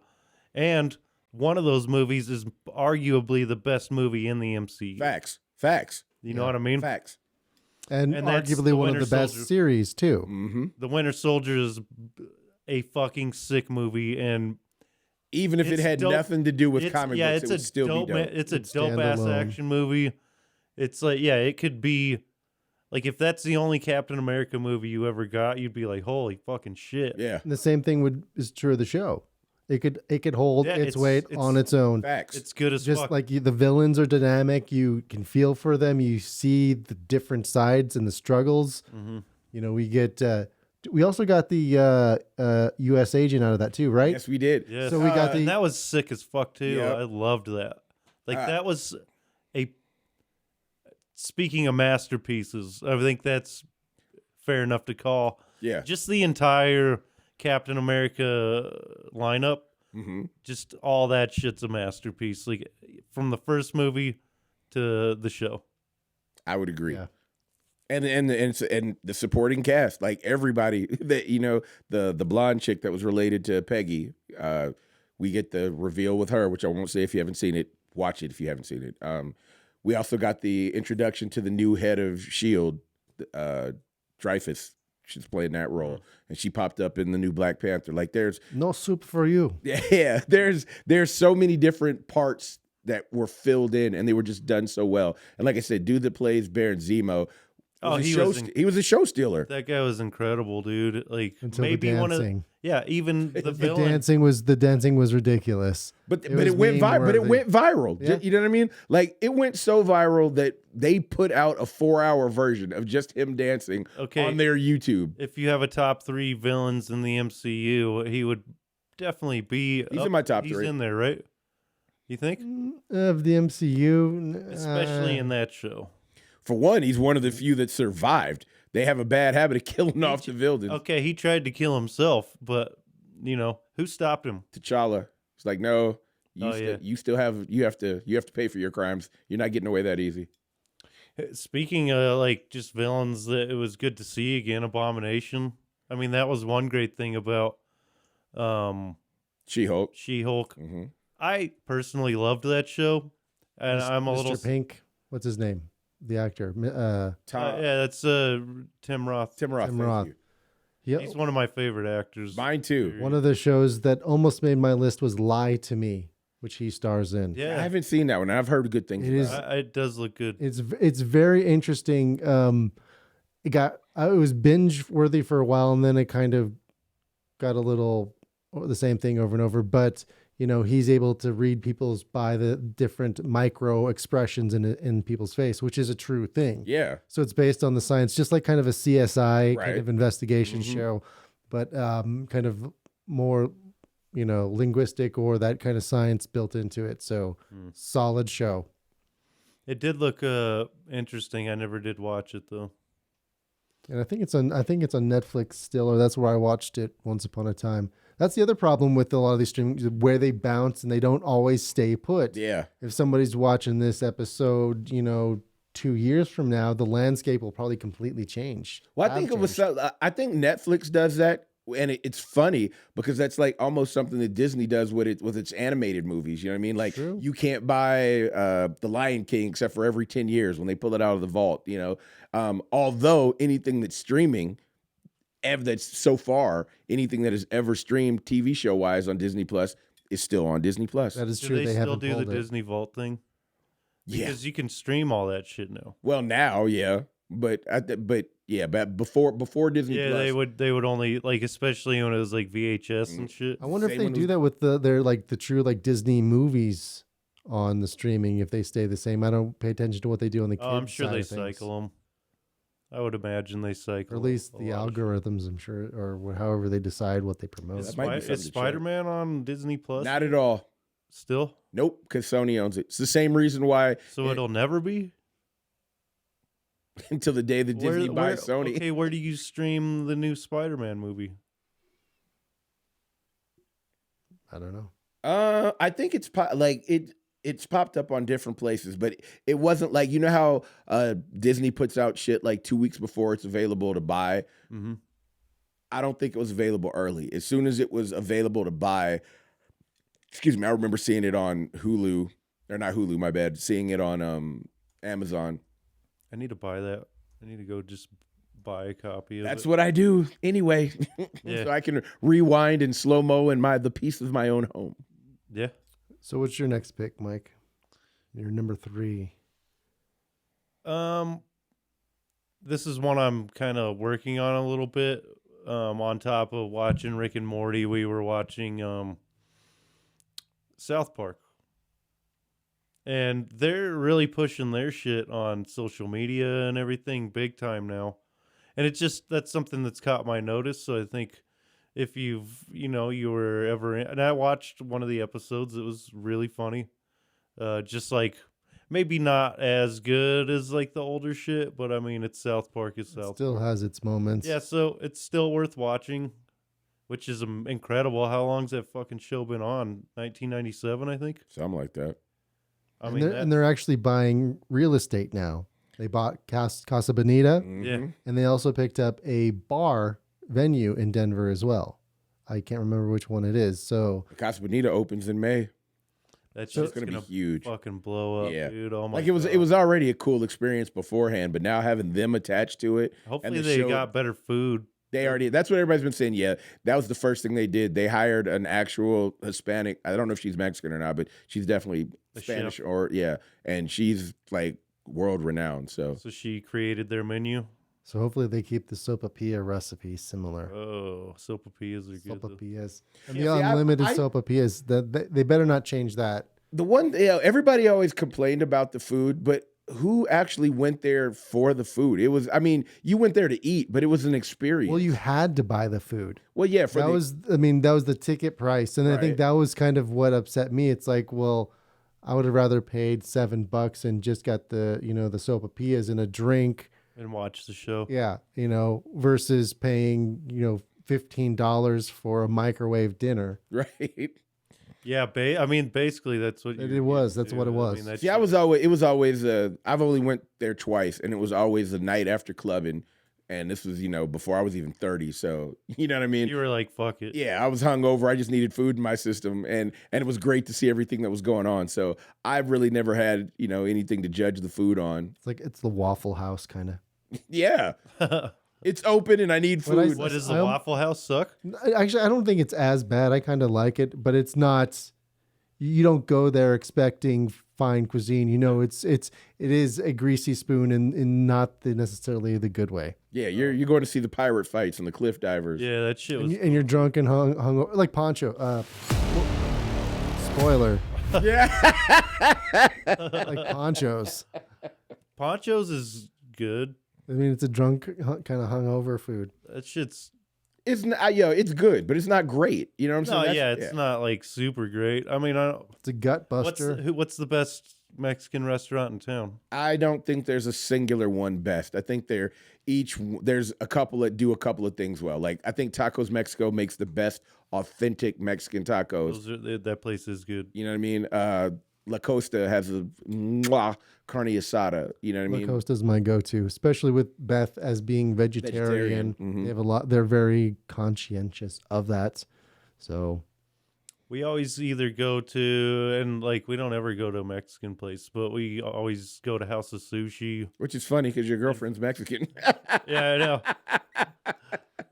Speaker 1: and one of those movies is arguably the best movie in the MCU.
Speaker 4: Facts.
Speaker 1: You know what I mean?
Speaker 4: Facts.
Speaker 2: and
Speaker 1: and that's
Speaker 2: arguably
Speaker 1: the
Speaker 2: one of
Speaker 1: Winter
Speaker 2: the best
Speaker 1: Soldier.
Speaker 2: series too.
Speaker 4: Mm-hmm.
Speaker 1: The Winter Soldier is a fucking sick movie, and
Speaker 4: Even if it
Speaker 1: It's
Speaker 4: had
Speaker 1: dope.
Speaker 4: nothing to do with
Speaker 1: it's
Speaker 4: comic
Speaker 1: yeah,
Speaker 4: books,
Speaker 1: it's
Speaker 4: it would
Speaker 1: a
Speaker 4: still
Speaker 1: dope.
Speaker 4: be dope.
Speaker 1: It's a
Speaker 2: It's
Speaker 1: dope ass
Speaker 2: standalone.
Speaker 1: action movie. It's like it could be like if that's the only Captain America movie you ever got, you'd be like, holy fucking shit.
Speaker 4: Yeah.
Speaker 2: And the same thing is true of the show. It could hold
Speaker 1: Yeah,
Speaker 2: its
Speaker 1: it's-
Speaker 2: weight
Speaker 1: it's-
Speaker 2: on its own.
Speaker 4: Facts.
Speaker 1: It's good as
Speaker 2: Just
Speaker 1: fuck.
Speaker 2: like the villains are dynamic, you can feel for them. You see the different sides and the struggles.
Speaker 1: Mhm.
Speaker 2: You know, we also got the U.S. agent out of that too, right?
Speaker 4: Yes, we did.
Speaker 1: Yes.
Speaker 2: So we got
Speaker 1: and
Speaker 2: the
Speaker 1: that was sick as fuck too.
Speaker 4: Yep.
Speaker 1: I loved that. Like
Speaker 4: Uh,
Speaker 1: that was a speaking of masterpieces, I think that's fair enough to call.
Speaker 4: Yeah.
Speaker 1: Just the entire Captain America lineup,
Speaker 4: Mm-hmm.
Speaker 1: just all that shit's a masterpiece. Like from the first movie to the show.
Speaker 4: I would agree.
Speaker 2: Yeah.
Speaker 4: And the supporting cast, like everybody that the blonde chick that was related to Peggy, we get the reveal with her, which I won't say if you haven't seen it. Watch it if you haven't seen it. We also got the introduction to the new head of Shield, Dreyfus. She's playing that role, and she popped up in the new Black Panther. Like there's
Speaker 2: no soup for you.
Speaker 4: yeah, there's so many different parts that were filled in, and they were just done so well. And like I said, dude that plays Baron Zemo, he was a show stealer.
Speaker 1: That guy was incredible, dude. Like
Speaker 2: Until
Speaker 1: maybe
Speaker 2: the
Speaker 1: one of
Speaker 2: dancing.
Speaker 1: even the
Speaker 2: The
Speaker 1: villain.
Speaker 2: dancing was ridiculous.
Speaker 4: But
Speaker 2: It
Speaker 4: but
Speaker 2: was
Speaker 4: it went viral. But it
Speaker 2: meme-worthy.
Speaker 4: went viral.
Speaker 2: Yeah.
Speaker 4: You know what I mean? Like it went so viral that they put out a 4-hour version of just him dancing
Speaker 1: Okay.
Speaker 4: on their YouTube.
Speaker 1: If you have a top 3 villains in the MCU, he would definitely be.
Speaker 4: He's in my top
Speaker 1: He's
Speaker 4: 3.
Speaker 1: in there, right? You think?
Speaker 2: Of the MCU,
Speaker 1: Especially in that show.
Speaker 4: For one, he's one of the few that survived. They have a bad habit of killing off the villains.
Speaker 1: Okay, he tried to kill himself, but who stopped him?
Speaker 4: T'Challa. It's like, no,
Speaker 1: Oh, yeah.
Speaker 4: you have to pay for your crimes. You're not getting away that easy.
Speaker 1: Speaking of like just villains that it was good to see again, Abomination. I mean, that was one great thing about
Speaker 4: She-Hulk.
Speaker 1: She-Hulk.
Speaker 4: Mm-hmm.
Speaker 1: I personally loved that show, and I'm a
Speaker 2: Mr.
Speaker 1: little
Speaker 2: Pink. What's his name? The actor.
Speaker 1: yeah, that's Tim Roth.
Speaker 4: Tim Roth.
Speaker 2: Tim
Speaker 4: thank
Speaker 2: Roth.
Speaker 4: you.
Speaker 2: Yeah.
Speaker 1: He's one of my favorite actors.
Speaker 4: Mine too.
Speaker 2: One of the shows that almost made my list was Lie to Me, which he stars in.
Speaker 4: I
Speaker 1: Yeah,
Speaker 4: haven't seen that one. I've heard good things
Speaker 2: It
Speaker 4: about
Speaker 2: is-
Speaker 4: it.
Speaker 1: it does look good.
Speaker 2: It's very interesting. It was binge worthy for a while, and then it kind of got a little the same thing over and over. But he's able to read by the different micro expressions in people's face, which is a true thing.
Speaker 4: Yeah.
Speaker 2: So it's based on the science, just like kind of a CSI
Speaker 4: Right.
Speaker 2: kind of investigation
Speaker 4: Mhm.
Speaker 2: show, but kind of more, linguistic or that kind of science built into it. So solid show.
Speaker 1: It did look interesting. I never did watch it though.
Speaker 2: And I think it's on Netflix still, or that's where I watched it once upon a time. That's the other problem with a lot of these streaming, where they bounce and they don't always stay put.
Speaker 4: Yeah.
Speaker 2: If somebody's watching this episode, 2 years from now, the landscape will probably completely change.
Speaker 4: Well, I think I think Netflix does that, and it's funny because that's like almost something that Disney does with its animated movies. You know what I mean? Like
Speaker 2: True.
Speaker 4: you can't buy The Lion King except for every 10 years when they pull it out of the vault. Although anything that's streaming, that's so far anything that is ever streamed TV show wise on Disney Plus is still on Disney Plus.
Speaker 2: That is
Speaker 1: Do
Speaker 2: true.
Speaker 1: they still
Speaker 2: haven't
Speaker 1: do the
Speaker 2: pulled it.
Speaker 1: Disney Vault thing?
Speaker 4: Yeah.
Speaker 1: Because you can stream all that shit now.
Speaker 4: Well, now, yeah. But before Disney
Speaker 1: Yeah,
Speaker 4: Plus,
Speaker 1: they would only like, especially when it was like VHS and shit.
Speaker 2: I wonder if
Speaker 4: Same
Speaker 2: they
Speaker 4: when it
Speaker 2: do
Speaker 4: was-
Speaker 2: that with their like the true like Disney movies on the streaming. If they stay the same, I don't pay attention to what they do on the kids.
Speaker 1: Oh, I'm sure
Speaker 2: side
Speaker 1: they
Speaker 2: of things.
Speaker 1: cycle them. I would imagine they cycle.
Speaker 2: Or at least
Speaker 1: a
Speaker 2: the
Speaker 1: lot of shit.
Speaker 2: algorithms. I'm sure, or however they decide what they promote.
Speaker 1: Is,
Speaker 4: That might be something
Speaker 1: Is
Speaker 4: to check.
Speaker 1: Spider-Man on Disney Plus?
Speaker 4: not at all.
Speaker 1: Still?
Speaker 4: Nope, because Sony owns it. It's the same reason why
Speaker 1: So it'll never be?
Speaker 4: until the day that Disney buys Sony.
Speaker 1: Okay, where do you stream the new Spider-Man movie?
Speaker 2: I don't know.
Speaker 4: I think it's it's popped up on different places, but it wasn't like, you know how Disney puts out shit like 2 weeks before it's available to buy.
Speaker 1: Mm-hmm.
Speaker 4: I don't think it was available early. As soon as it was available to buy, excuse me, I remember seeing it on Hulu, or not Hulu, my bad, seeing it on Amazon.
Speaker 1: I need to buy that. I need to go just buy a copy of
Speaker 4: That's
Speaker 1: it.
Speaker 4: what I do anyway,
Speaker 1: Yeah.
Speaker 4: so I can rewind in slow mo in the piece of my own home.
Speaker 1: Yeah.
Speaker 2: So what's your next pick, Mike? Your number 3.
Speaker 1: This is one I'm kind of working on a little bit. On top of watching Rick and Morty, we were watching South Park. And they're really pushing their shit on social media and everything big time now. And that's something that's caught my notice. So I think if you were ever in, and I watched one of the episodes, it was really funny. Just like, maybe not as good as like the older shit, but I mean, it's South Park. It's
Speaker 2: It
Speaker 1: South
Speaker 2: still
Speaker 1: Park.
Speaker 2: has its moments.
Speaker 1: Yeah, so it's still worth watching, which is incredible. How long's that fucking show been on? 1997, I think.
Speaker 4: Something like that.
Speaker 1: I
Speaker 2: and,
Speaker 1: mean,
Speaker 2: and they're actually buying real estate now. They bought Casa Bonita,
Speaker 1: yeah.
Speaker 2: and they also picked up a bar venue in Denver as well. I can't remember which one it is. So
Speaker 4: Casa Bonita opens in May.
Speaker 1: That's
Speaker 4: So
Speaker 1: just
Speaker 4: it's gonna be huge.
Speaker 1: fucking blow up,
Speaker 4: Yeah.
Speaker 1: dude. Oh my
Speaker 4: Like it
Speaker 1: God.
Speaker 4: was already a cool experience beforehand, but now having them attached to it,
Speaker 1: Hopefully
Speaker 4: and the
Speaker 1: they
Speaker 4: show-
Speaker 1: got better food.
Speaker 4: that's what everybody's been saying. Yeah, that was the first thing they did. They hired an actual Hispanic. I don't know if she's Mexican or not, but she's definitely
Speaker 1: A
Speaker 4: Spanish
Speaker 1: chef.
Speaker 4: or and she's like world renowned. So
Speaker 1: So she created their menu.
Speaker 2: hopefully they keep the sopapilla recipe similar.
Speaker 1: Oh, sopapillas are good. though.
Speaker 2: Sopapillas. And
Speaker 4: Yeah,
Speaker 2: the
Speaker 4: see,
Speaker 2: unlimited
Speaker 4: I-
Speaker 2: sopapillas, they better not change that.
Speaker 4: the one, everybody always complained about the food, but who actually went there for the food? It was, I mean, you went there to eat, but it was an experience.
Speaker 2: Well, you had to buy the food.
Speaker 4: well, yeah, for
Speaker 2: That
Speaker 4: the,
Speaker 2: was the ticket price. And I think
Speaker 4: Right.
Speaker 2: that was kind of what upset me. It's like, well, I would have rather paid $7 and just got the sopapillas and a drink.
Speaker 1: And watch the show.
Speaker 2: Yeah. Versus paying, $15 for a microwave dinner.
Speaker 4: right.
Speaker 1: Yeah, I mean, basically that's what
Speaker 2: It
Speaker 1: you're
Speaker 2: was.
Speaker 1: getting
Speaker 2: That's
Speaker 1: to.
Speaker 2: what it was.
Speaker 1: I mean, that's
Speaker 4: See, it was always I've only went there twice, and it was always the night after clubbing, and this was before I was even 30, so you know what I mean.
Speaker 1: you were like, fuck it.
Speaker 4: Yeah, I was hungover. I just needed food in my system, and it was great to see everything that was going on. So I've really never had anything to judge the food on.
Speaker 2: It's like it's the Waffle House kind of.
Speaker 4: Yeah, it's open, and I need
Speaker 2: What I
Speaker 4: food.
Speaker 1: What does the
Speaker 2: I-
Speaker 1: Waffle House suck?
Speaker 2: Actually, I don't think it's as bad. I kind of like it, but it's not. You don't go there expecting fine cuisine. It is a greasy spoon in not necessarily the good way.
Speaker 4: Yeah, you're going to see the pirate fights and the cliff divers.
Speaker 1: Yeah, that shit
Speaker 2: And,
Speaker 1: was.
Speaker 2: you're drunk and hung like Poncho. Spoiler,
Speaker 4: Yeah.
Speaker 2: like Ponchos.
Speaker 1: Ponchos is good.
Speaker 2: I mean, it's a drunk kind of hungover food.
Speaker 1: That shit's.
Speaker 4: It's not, it's good, but it's not great. You know what I'm
Speaker 1: No,
Speaker 4: saying?
Speaker 1: yeah, it's not like super great. I mean, I don't.
Speaker 2: It's a gut buster.
Speaker 1: What's the best Mexican restaurant in town?
Speaker 4: I don't think there's a singular one best. I think there's a couple that do a couple of things well. Like I think Tacos Mexico makes the best authentic Mexican tacos.
Speaker 1: That place is good.
Speaker 4: You know what I mean? La Costa has a carne asada. You know what I
Speaker 2: La
Speaker 4: mean?
Speaker 2: Costa's my go-to, especially with Beth as being vegetarian.
Speaker 4: Vegetarian,
Speaker 2: They have a lot. They're very conscientious of that. So
Speaker 1: We always either go to, and like we don't ever go to a Mexican place, but we always go to House of Sushi.
Speaker 4: Which is funny because your girlfriend's Mexican.
Speaker 1: Yeah, I know.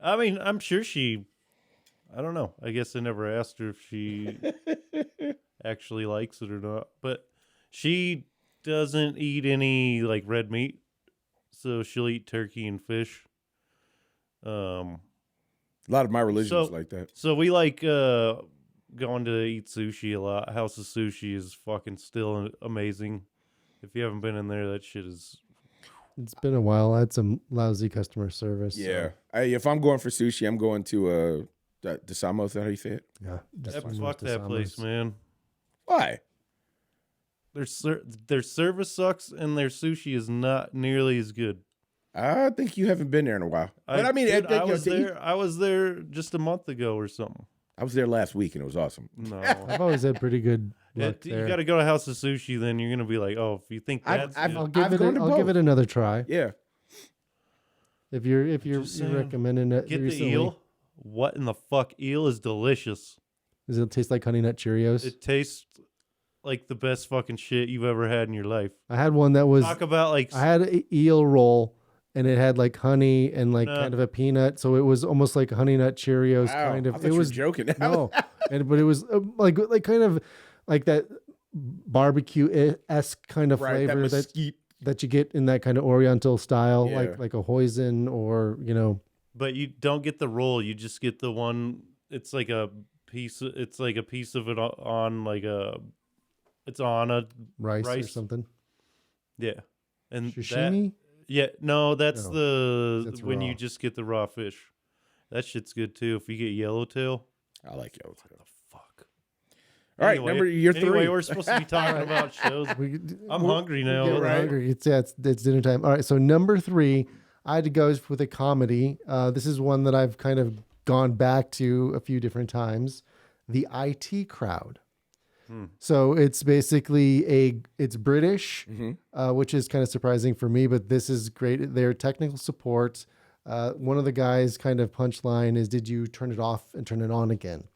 Speaker 1: I mean, I'm sure I don't know. I guess I never asked her if she actually likes it or not, but she doesn't eat any like red meat. so she'll eat turkey and fish.
Speaker 4: A lot of my religion is
Speaker 1: So-
Speaker 4: like that.
Speaker 1: So we like going to eat sushi a lot. House of Sushi is fucking still amazing. If you haven't been in there, that shit is.
Speaker 2: It's been a while. I had some lousy customer service.
Speaker 4: Yeah. If I'm going for sushi, I'm going to Desamo. Is that how you say it?
Speaker 2: Yeah. just one of
Speaker 1: Fuck
Speaker 2: those
Speaker 1: that place,
Speaker 2: Desamas.
Speaker 1: man.
Speaker 4: Why?
Speaker 1: Their service sucks and their sushi is not nearly as good.
Speaker 4: I think you haven't been there in a while. But I mean,
Speaker 1: dude,
Speaker 4: you know,
Speaker 1: I was there just a month ago or something.
Speaker 4: I was there last week and it was awesome.
Speaker 1: No.
Speaker 2: I've always had pretty good luck
Speaker 1: You
Speaker 2: there.
Speaker 1: got to go to House of Sushi, then you're gonna be like, oh, if you think
Speaker 4: I've-
Speaker 1: that's
Speaker 4: I've-
Speaker 1: good.
Speaker 2: I'll give it.
Speaker 4: gone to
Speaker 2: I'll give
Speaker 4: both.
Speaker 2: it another try.
Speaker 4: Yeah.
Speaker 2: If you're
Speaker 1: Just saying,
Speaker 2: recommending it,
Speaker 1: get
Speaker 2: recently.
Speaker 1: the eel. What in the fuck? Eel is delicious.
Speaker 2: Does it taste like Honey Nut Cheerios?
Speaker 1: It tastes like the best fucking shit you've ever had in your life.
Speaker 2: I had one that was.
Speaker 1: Talk about like
Speaker 2: I had an eel roll, and it had like honey and like
Speaker 1: No.
Speaker 2: kind of a peanut, so it was almost like Honey Nut Cheerios
Speaker 4: Wow.
Speaker 2: kind
Speaker 4: I
Speaker 2: of.
Speaker 4: thought
Speaker 2: It
Speaker 4: you
Speaker 2: was
Speaker 4: were joking.
Speaker 2: no, but it was like kind of like that barbecue-esque kind of
Speaker 4: Right, that
Speaker 2: flavor that
Speaker 4: mesquite.
Speaker 2: that you get in that kind of Oriental style,
Speaker 4: Yeah.
Speaker 2: like a hoisin or
Speaker 1: but you don't get the roll. You just get the one. It's like a piece. It's like a piece of it on like a. It's on a
Speaker 2: rice or
Speaker 1: Rice.
Speaker 2: something.
Speaker 1: yeah, and that
Speaker 2: Sashimi.
Speaker 1: yeah no that's
Speaker 2: No,
Speaker 1: the
Speaker 2: that's
Speaker 1: when you
Speaker 2: raw.
Speaker 1: just get the raw fish. That shit's good too. If you get yellowtail,
Speaker 4: I like yellowtail.
Speaker 1: fuck.
Speaker 4: All right,
Speaker 1: Anyway-
Speaker 4: number you're
Speaker 1: Anyway,
Speaker 4: three.
Speaker 1: we're supposed to be talking about shows. I'm hungry now.
Speaker 2: Get
Speaker 4: right.
Speaker 2: hungry. It's dinner time. All right, so number 3, I had to go with a comedy. This is one that I've kind of gone back to a few different times. The IT Crowd. So it's basically it's British, which is kind of surprising for me, but this is great. Their technical support. One of the guys' kind of punchline is, "Did you turn it off and turn it on again?"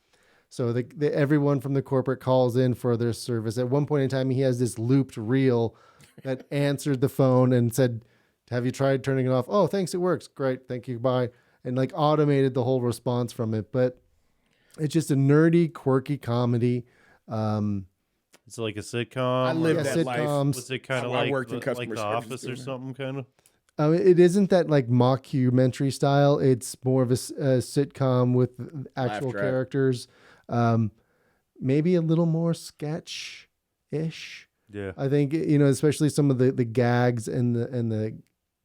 Speaker 2: So everyone from the corporate calls in for their service. At one point in time, he has this looped reel that answered the phone and said, "Have you tried turning it off?" "Oh, thanks, it works. Great, thank you, bye." And like automated the whole response from it. But it's just a nerdy, quirky comedy.
Speaker 1: It's like a sitcom.
Speaker 4: I lived
Speaker 1: or
Speaker 2: Yeah,
Speaker 4: that life.
Speaker 2: sitcoms.
Speaker 1: Was it kind of
Speaker 4: I
Speaker 1: like
Speaker 4: worked in
Speaker 1: like
Speaker 4: customer
Speaker 1: The
Speaker 4: service
Speaker 1: Office or
Speaker 4: doing that.
Speaker 1: something? Kind of.
Speaker 2: It isn't that like mockumentary style. It's more of a sitcom with actual
Speaker 4: track.
Speaker 2: characters. Maybe a little more sketch-ish.
Speaker 1: Yeah.
Speaker 2: I think, especially some of the gags and the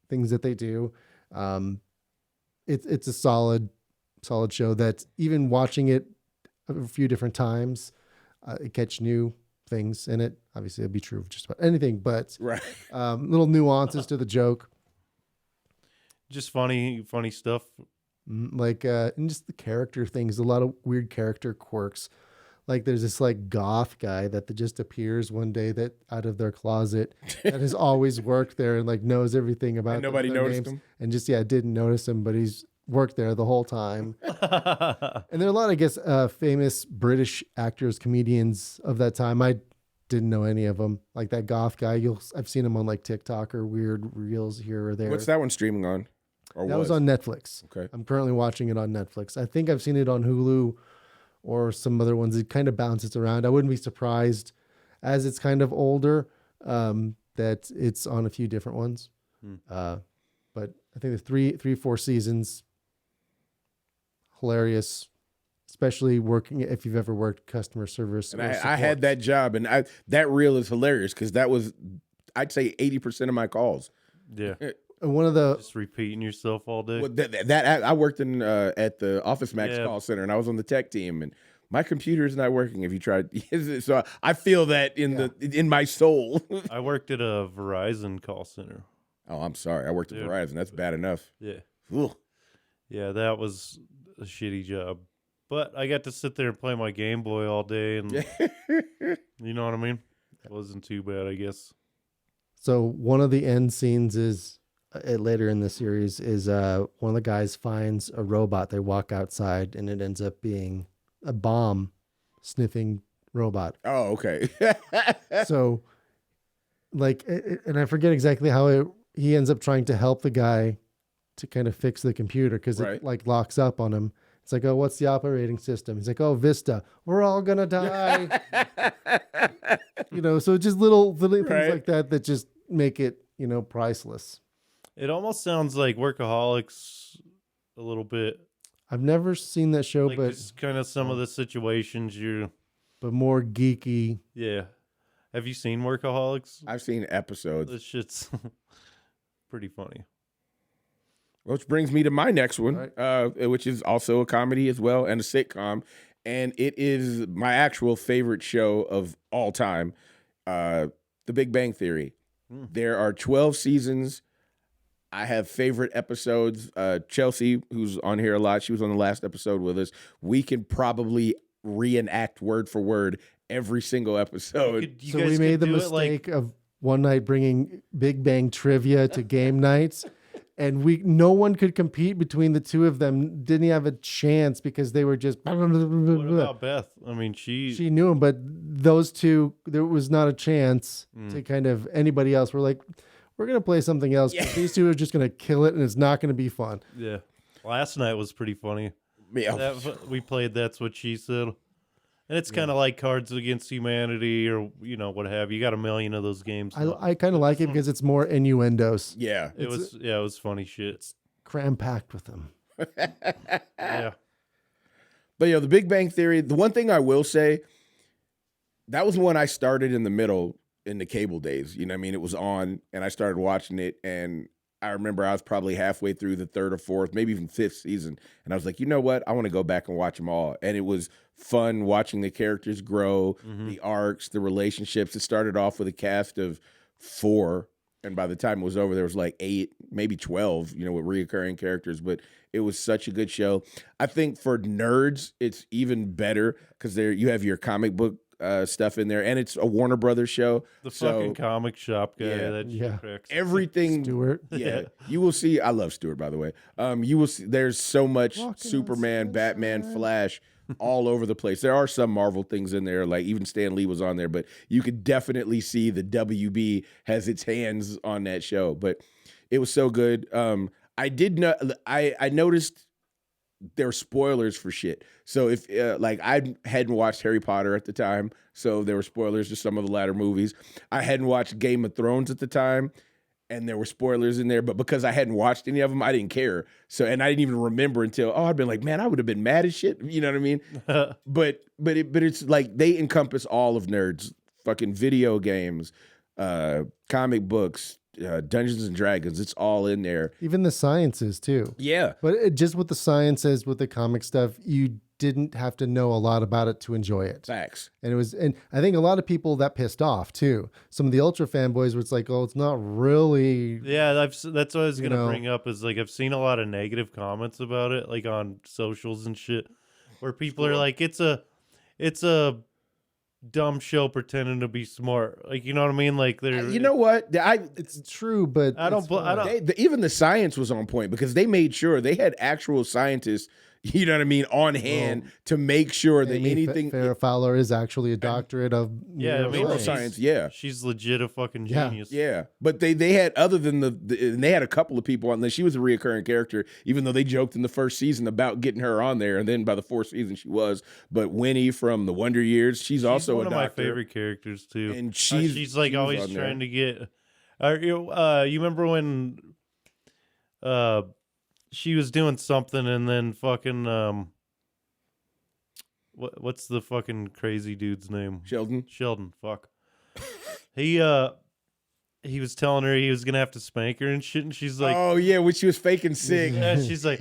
Speaker 2: things that they do. It's a solid show that even watching it a few different times, it catch new things in it. Obviously, it'd be true of just about anything, but
Speaker 4: Right.
Speaker 2: little nuances to the joke.
Speaker 1: Just funny stuff.
Speaker 2: Like and just the character things, a lot of weird character quirks. Like there's this like goth guy that just appears one day that out of their closet that has always worked there and like knows everything about
Speaker 4: And nobody
Speaker 2: their
Speaker 4: noticed
Speaker 2: names.
Speaker 4: him?
Speaker 2: And just didn't notice him, but he's worked there the whole time. And there are a lot, I guess, famous British actors, comedians of that time. I didn't know any of them. Like that goth guy, I've seen him on like TikTok or weird reels here or there.
Speaker 4: What's that one streaming on? Or
Speaker 2: That was on Netflix.
Speaker 4: Okay.
Speaker 2: I'm currently watching it on Netflix. I think I've seen it on Hulu or some other ones. It kind of bounces around. I wouldn't be surprised, as it's kind of older, that it's on a few different ones. But I think the 4 seasons, hilarious, especially working if you've ever worked customer service.
Speaker 4: And
Speaker 2: or
Speaker 4: I
Speaker 2: support.
Speaker 4: had that job, and that reel is hilarious because that was, I'd say, 80% of my calls.
Speaker 1: Yeah.
Speaker 2: And one of the
Speaker 1: Just repeating yourself all day.
Speaker 4: Well, that I worked in at the Office Max
Speaker 1: Yeah.
Speaker 4: call center, and I was on the tech team, and my computer is not working. Have you tried? So I feel that in my soul.
Speaker 1: I worked at a Verizon call center.
Speaker 4: Oh, I'm sorry. I worked at
Speaker 1: Yeah.
Speaker 4: Verizon. That's bad enough.
Speaker 1: Yeah.
Speaker 4: Ugh.
Speaker 1: Yeah, that was a shitty job. But I got to sit there and play my Game Boy all day, and you know what I mean? It wasn't too bad, I guess.
Speaker 2: So one of the end scenes is later in the series is one of the guys finds a robot. They walk outside and it ends up being a bomb sniffing robot.
Speaker 4: Oh, okay.
Speaker 2: So like, and I forget exactly how he ends up trying to help the guy to kind of fix the computer because
Speaker 4: Right.
Speaker 2: it like locks up on him. It's like, oh, what's the operating system? He's like, oh, Vista. We're all gonna die. So just little things
Speaker 4: Right.
Speaker 2: like that just make it, priceless.
Speaker 1: It almost sounds like Workaholics a little bit.
Speaker 2: I've never seen that show,
Speaker 1: Like
Speaker 2: but
Speaker 1: just kind of some of the situations
Speaker 2: more geeky.
Speaker 1: yeah. Have you seen Workaholics?
Speaker 4: I've seen episodes.
Speaker 1: This shit's pretty funny.
Speaker 4: Which brings me to my next one,
Speaker 2: Right.
Speaker 4: which is also a comedy as well and a sitcom. And it is my actual favorite show of all time, The Big Bang Theory. There are 12 seasons. I have favorite episodes. Chelsea, who's on here a lot, she was on the last episode with us. We can probably reenact word for word every single episode.
Speaker 2: So we made the mistake of one night bringing Big Bang trivia to game nights. And no one could compete between the two of them. Didn't have a chance because they were just.
Speaker 1: What about Beth? I mean,
Speaker 2: she knew him, but those two, there was not a chance to kind of anybody else. We're like, we're gonna play something else.
Speaker 4: Yeah.
Speaker 2: These two are just gonna kill it, and it's not gonna be fun.
Speaker 1: Yeah. Last night was pretty funny.
Speaker 4: Yeah.
Speaker 1: We played That's What She Said. And it's kind of like Cards Against Humanity or, what have you. You got a million of those games.
Speaker 2: I kind of like it because it's more innuendos.
Speaker 4: Yeah.
Speaker 1: It was funny shit.
Speaker 2: Cram packed with them.
Speaker 1: Yeah.
Speaker 4: But The Big Bang Theory, the one thing I will say, that was one I started in the middle in the cable days. You know what I mean? It was on and I started watching it, and I remember I was probably halfway through the third or fourth, maybe even fifth season. And I was like, you know what? I want to go back and watch them all. And it was fun watching the characters grow, the arcs, the relationships. It started off with a cast of 4. And by the time it was over, there was like 8, maybe 12, with reoccurring characters. But it was such a good show. I think for nerds, it's even better because you have your comic book stuff in there, and it's a Warner Brothers show.
Speaker 1: The fucking comic shop guy.
Speaker 4: Yeah.
Speaker 1: That shit cracks.
Speaker 4: Everything,
Speaker 2: Stewart.
Speaker 4: Yeah, you will see. I love Stewart, by the way. You will see. There's so much Superman, Batman, Flash, all over the place. There are some Marvel things in there, like even Stan Lee was on there, but you could definitely see the WB has its hands on that show. But it was so good. I did not. I noticed there were spoilers for shit. So if I hadn't watched Harry Potter at the time, so there were spoilers to some of the latter movies. I hadn't watched Game of Thrones at the time, and there were spoilers in there. But because I hadn't watched any of them, I didn't care. So and I didn't even remember until I'd been like, man, I would have been mad as shit. You know what I mean? but it's like they encompass all of nerds. Fucking video games, comic books. Dungeons and Dragons, it's all in there.
Speaker 2: Even the sciences too.
Speaker 4: Yeah.
Speaker 2: But just with the sciences, with the comic stuff, you didn't have to know a lot about it to enjoy it.
Speaker 4: Facts.
Speaker 2: And I think a lot of people that pissed off too. Some of the ultra fanboys were like, oh, it's not really.
Speaker 1: Yeah, that's what I was going to bring up is like, I've seen a lot of negative comments about it, like on socials and shit, where people are like, it's a dumb show pretending to be smart, like, you know what I mean? Like, they're
Speaker 4: You know what?
Speaker 2: It's true, but
Speaker 1: I don't
Speaker 4: Even the science was on point because they made sure they had actual scientists, you know what I mean, on hand to make sure that anything.
Speaker 2: Farrah Fowler is actually a doctorate of
Speaker 4: neuroscience. Yeah,
Speaker 1: she's legit a fucking genius.
Speaker 4: Yeah, but they had, other than and they had a couple of people on there. She was a reoccurring character, even though they joked in the first season about getting her on there, and then by the fourth season she was. But Winnie from the Wonder Years, she's also
Speaker 1: one
Speaker 4: a
Speaker 1: of
Speaker 4: doctor.
Speaker 1: my favorite characters too,
Speaker 4: and
Speaker 1: she's like always trying to get. You remember when she was doing something and then fucking what's the fucking crazy dude's name? Sheldon. Fuck. He was telling her he was gonna have to spank her and shit, and she's like,
Speaker 4: oh yeah, when she was faking sick.
Speaker 1: Yeah, she's like,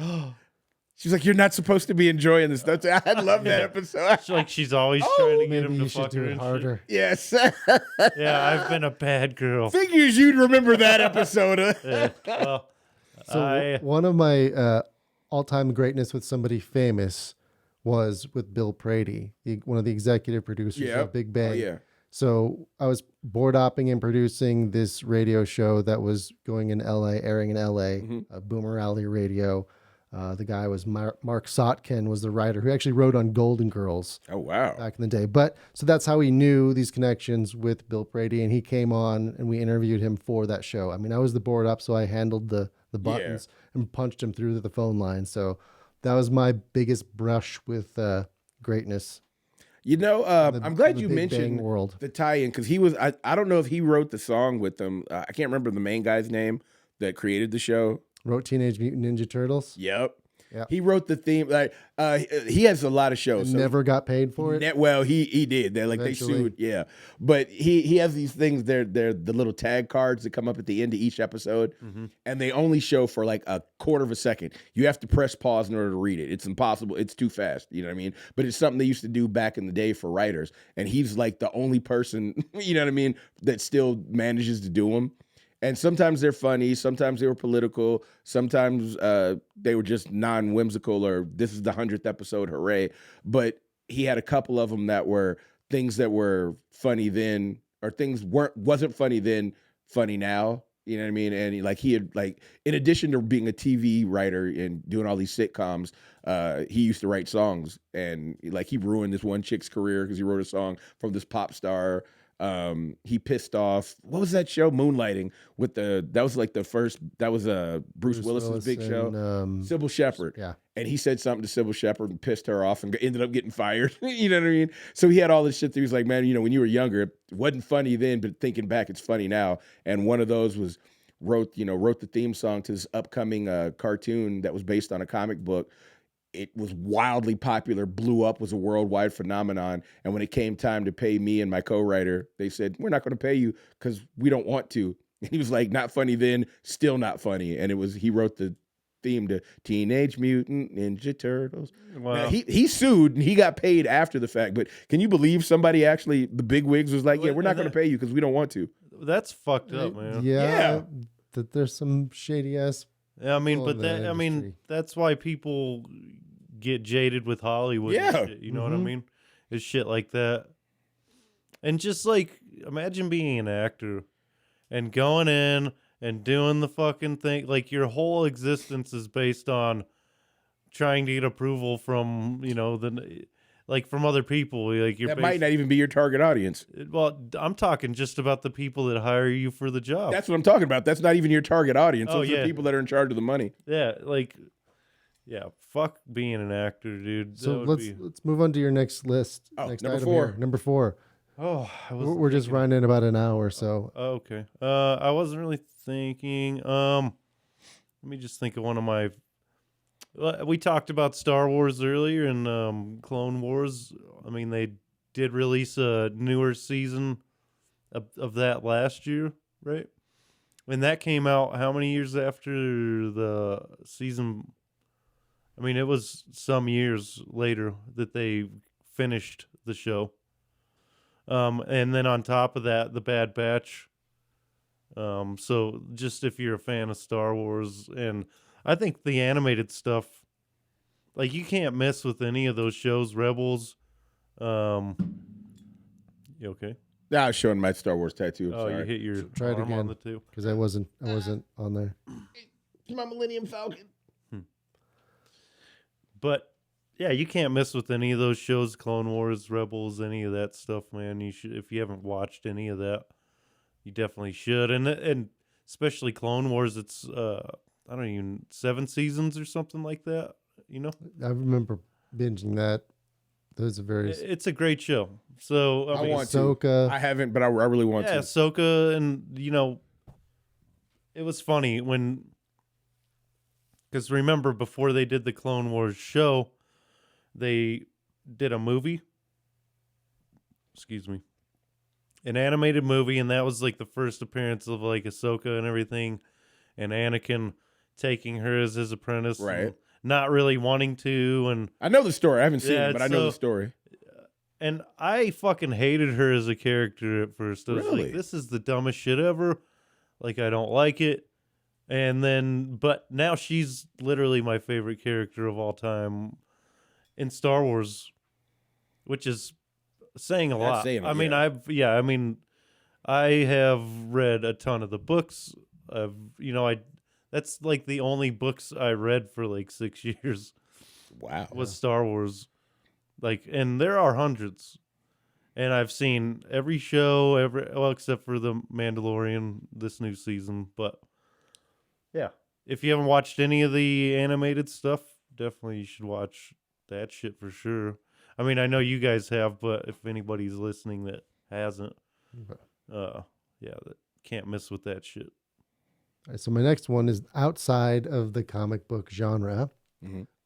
Speaker 4: she's like, you're not supposed to be enjoying this stuff. I love that episode.
Speaker 1: She's always trying to get him to
Speaker 2: you should
Speaker 1: fuck
Speaker 2: do
Speaker 1: her
Speaker 2: it
Speaker 1: and
Speaker 2: harder.
Speaker 1: shit.
Speaker 4: Yes.
Speaker 1: Yeah, I've been a bad girl.
Speaker 4: Figures you'd remember that episode.
Speaker 1: Yeah, well,
Speaker 2: So one of my all-time greatness with somebody famous was with Bill Prady, one of the executive producers of Big Bang.
Speaker 4: Oh, yeah.
Speaker 2: So I was board opping and producing this radio show that was going in LA, airing in LA, Boomer Alley Radio. The guy was Mark Sotkin was the writer who actually wrote on Golden Girls.
Speaker 4: Oh, wow.
Speaker 2: Back in the day. But so that's how he knew these connections with Bill Prady, and he came on and we interviewed him for that show. I mean, I was the board up, so I handled the buttons and punched him through the phone line. So that was my biggest brush with greatness.
Speaker 4: You know, I'm glad you mentioned
Speaker 2: world.
Speaker 4: the tie-in because he was. I don't know if he wrote the song with them. I can't remember the main guy's name, that created the show.
Speaker 2: Wrote Teenage Mutant Ninja Turtles.
Speaker 4: Yep.
Speaker 2: Yep.
Speaker 4: He wrote the theme. Like he has a lot of shows.
Speaker 2: And never got paid for it.
Speaker 4: Well, he did. They
Speaker 2: Eventually.
Speaker 4: they sued. Yeah, but he has these things. They're the little tag cards that come up at the end of each episode, and they only show for like a quarter of a second. You have to press pause in order to read it. It's impossible. It's too fast. You know what I mean? But it's something they used to do back in the day for writers, and he's like the only person. You know what I mean? That still manages to do them. And sometimes they're funny, sometimes they were political, sometimes they were just non-whimsical, or this is the 100th episode, hooray. But he had a couple of them that were things that were funny then, or things wasn't funny then, funny now. You know what I mean? And he had in addition to being a TV writer and doing all these sitcoms, he used to write songs, and he ruined this one chick's career because he wrote a song from this pop star. He pissed off, what was that show, Moonlighting, with that was Bruce Willis's big show, Sybil Shepherd.
Speaker 2: Yeah.
Speaker 4: And he said something to Sybil Shepherd and pissed her off and ended up getting fired. You know what I mean? So he had all this shit that he was like, man, when you were younger, it wasn't funny then, but thinking back, it's funny now. And one of those was wrote the theme song to this upcoming cartoon that was based on a comic book. It was wildly popular, blew up, was a worldwide phenomenon. And when it came time to pay me and my co-writer, they said, we're not going to pay you because we don't want to. And he was like, not funny then, still not funny. And he wrote the theme to Teenage Mutant Ninja Turtles.
Speaker 1: Wow.
Speaker 4: Now, he sued and he got paid after the fact. But can you believe somebody actually, the big wigs was like, yeah, we're not going to pay you because we don't want to.
Speaker 1: That's fucked up, man.
Speaker 2: Yeah. That there's some shady ass.
Speaker 1: Yeah, I mean,
Speaker 2: people
Speaker 1: but
Speaker 2: in the industry.
Speaker 1: that's why people get jaded with Hollywood.
Speaker 4: Yeah.
Speaker 1: And shit, you know what I mean? It's shit like that. And just imagine being an actor and going in and doing the fucking thing. Like, your whole existence is based on trying to get approval from, from other people.
Speaker 4: That might not even be your target audience.
Speaker 1: Well, I'm talking just about the people that hire you for the job.
Speaker 4: That's what I'm talking about. That's not even your target audience.
Speaker 1: Oh,
Speaker 4: Those are people that are in charge of the money.
Speaker 1: Yeah, fuck being an actor, dude.
Speaker 2: So let's move on to your next list. Next
Speaker 4: number
Speaker 2: item
Speaker 4: 4.
Speaker 2: here. Number 4.
Speaker 1: Oh,
Speaker 2: We're just running about an hour, so.
Speaker 1: Okay. I wasn't really thinking. Let me just think of one of my. We talked about Star Wars earlier and Clone Wars. I mean, they did release a newer season of that last year, right? And that came out how many years after the season? I mean, it was some years later that they finished the show. And then on top of that, the Bad Batch. So just if you're a fan of Star Wars, and I think the animated stuff, you can't mess with any of those shows. Rebels. You okay?
Speaker 4: Yeah, I was showing my Star Wars tattoo. I'm
Speaker 1: Oh,
Speaker 4: sorry.
Speaker 1: you hit your
Speaker 2: Try it
Speaker 1: arm on
Speaker 2: again.
Speaker 1: the two.
Speaker 2: Because I wasn't on there.
Speaker 4: It's my Millennium Falcon.
Speaker 1: But yeah, you can't mess with any of those shows, Clone Wars, Rebels, any of that stuff, man. You should, if you haven't watched any of that, you definitely should. And especially Clone Wars, it's 7 seasons or something like that.
Speaker 2: I remember binging that. Those are very.
Speaker 1: It's a great show. So I mean,
Speaker 4: want
Speaker 2: Ahsoka.
Speaker 4: I haven't, but I really want
Speaker 1: yeah,
Speaker 4: to.
Speaker 1: Ahsoka, and it was funny because remember before they did the Clone Wars show, they did a movie. Excuse me. An animated movie, and that was the first appearance of Ahsoka and everything, and Anakin taking her as his apprentice,
Speaker 4: Right?
Speaker 1: and not really wanting to, and
Speaker 4: I know the story. I haven't seen
Speaker 1: Yeah,
Speaker 4: it, but I know the story.
Speaker 1: and I fucking hated her as a character at first. I was
Speaker 4: Really?
Speaker 1: like, this is the dumbest shit ever. I don't like it. And then, but now she's literally my favorite character of all time in Star Wars, which is saying a lot.
Speaker 4: saying it,
Speaker 1: I mean,
Speaker 4: yeah.
Speaker 1: I have read a ton of the books. That's the only books I read for 6 years
Speaker 4: Wow.
Speaker 1: was Star Wars. And there are hundreds. And I've seen every show, except for The Mandalorian this new season. But yeah, if you haven't watched any of the animated stuff, definitely you should watch that shit for sure. I mean, I know you guys have, but if anybody's listening that hasn't, that can't miss with that shit.
Speaker 2: All right, so my next one is outside of the comic book genre,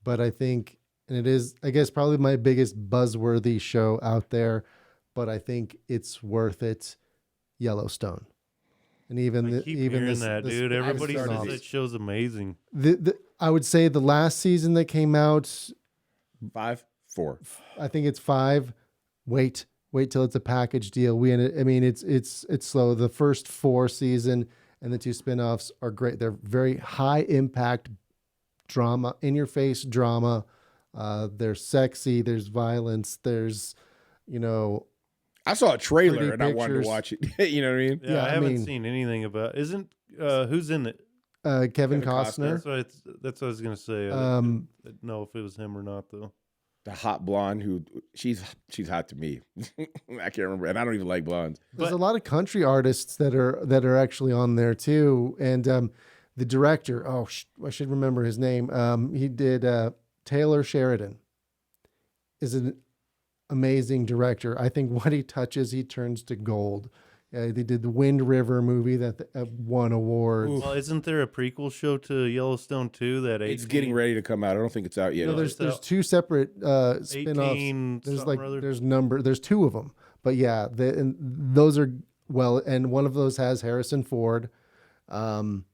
Speaker 2: but I think, and it is, I guess, probably my biggest buzzworthy show out there, but I think it's worth it. Yellowstone, and even
Speaker 1: Keep
Speaker 2: even
Speaker 1: hearing
Speaker 2: this,
Speaker 1: that,
Speaker 2: this
Speaker 1: dude. Everybody says
Speaker 2: spin-off.
Speaker 1: that show's amazing.
Speaker 2: I would say the last season that came out,
Speaker 4: 5, 4.
Speaker 2: I think it's 5. Wait till it's a package deal. It's slow. The first 4 season and the 2 spinoffs are great. They're very high impact drama, in your face drama. They're sexy. There's violence. There's,
Speaker 4: I saw a trailer
Speaker 2: pretty
Speaker 4: and I wanted
Speaker 2: pictures.
Speaker 4: to watch it. You know what I mean?
Speaker 1: Yeah, I haven't
Speaker 2: mean-
Speaker 1: seen anything about. Isn't who's in it?
Speaker 2: Kevin
Speaker 4: Kevin
Speaker 2: Costner.
Speaker 1: That's what I was gonna say. I didn't know if it was him or not though.
Speaker 4: The hot blonde who she's hot to me. I can't remember, and I don't even like blondes.
Speaker 2: There's a lot of country artists that are actually on there too, and the director. I should remember his name. He did Taylor Sheridan. Is an amazing director. I think what he touches, he turns to gold. They did the Wind River movie that won awards.
Speaker 1: Well, isn't there a prequel show to Yellowstone too?
Speaker 4: It's getting ready to come out. I don't think it's out yet.
Speaker 2: There's
Speaker 1: out.
Speaker 2: 2 separate
Speaker 1: 18
Speaker 2: spin-offs. There's
Speaker 1: something or other?
Speaker 2: there's 2 of them. But yeah, and those are and one of those has Harrison Ford. But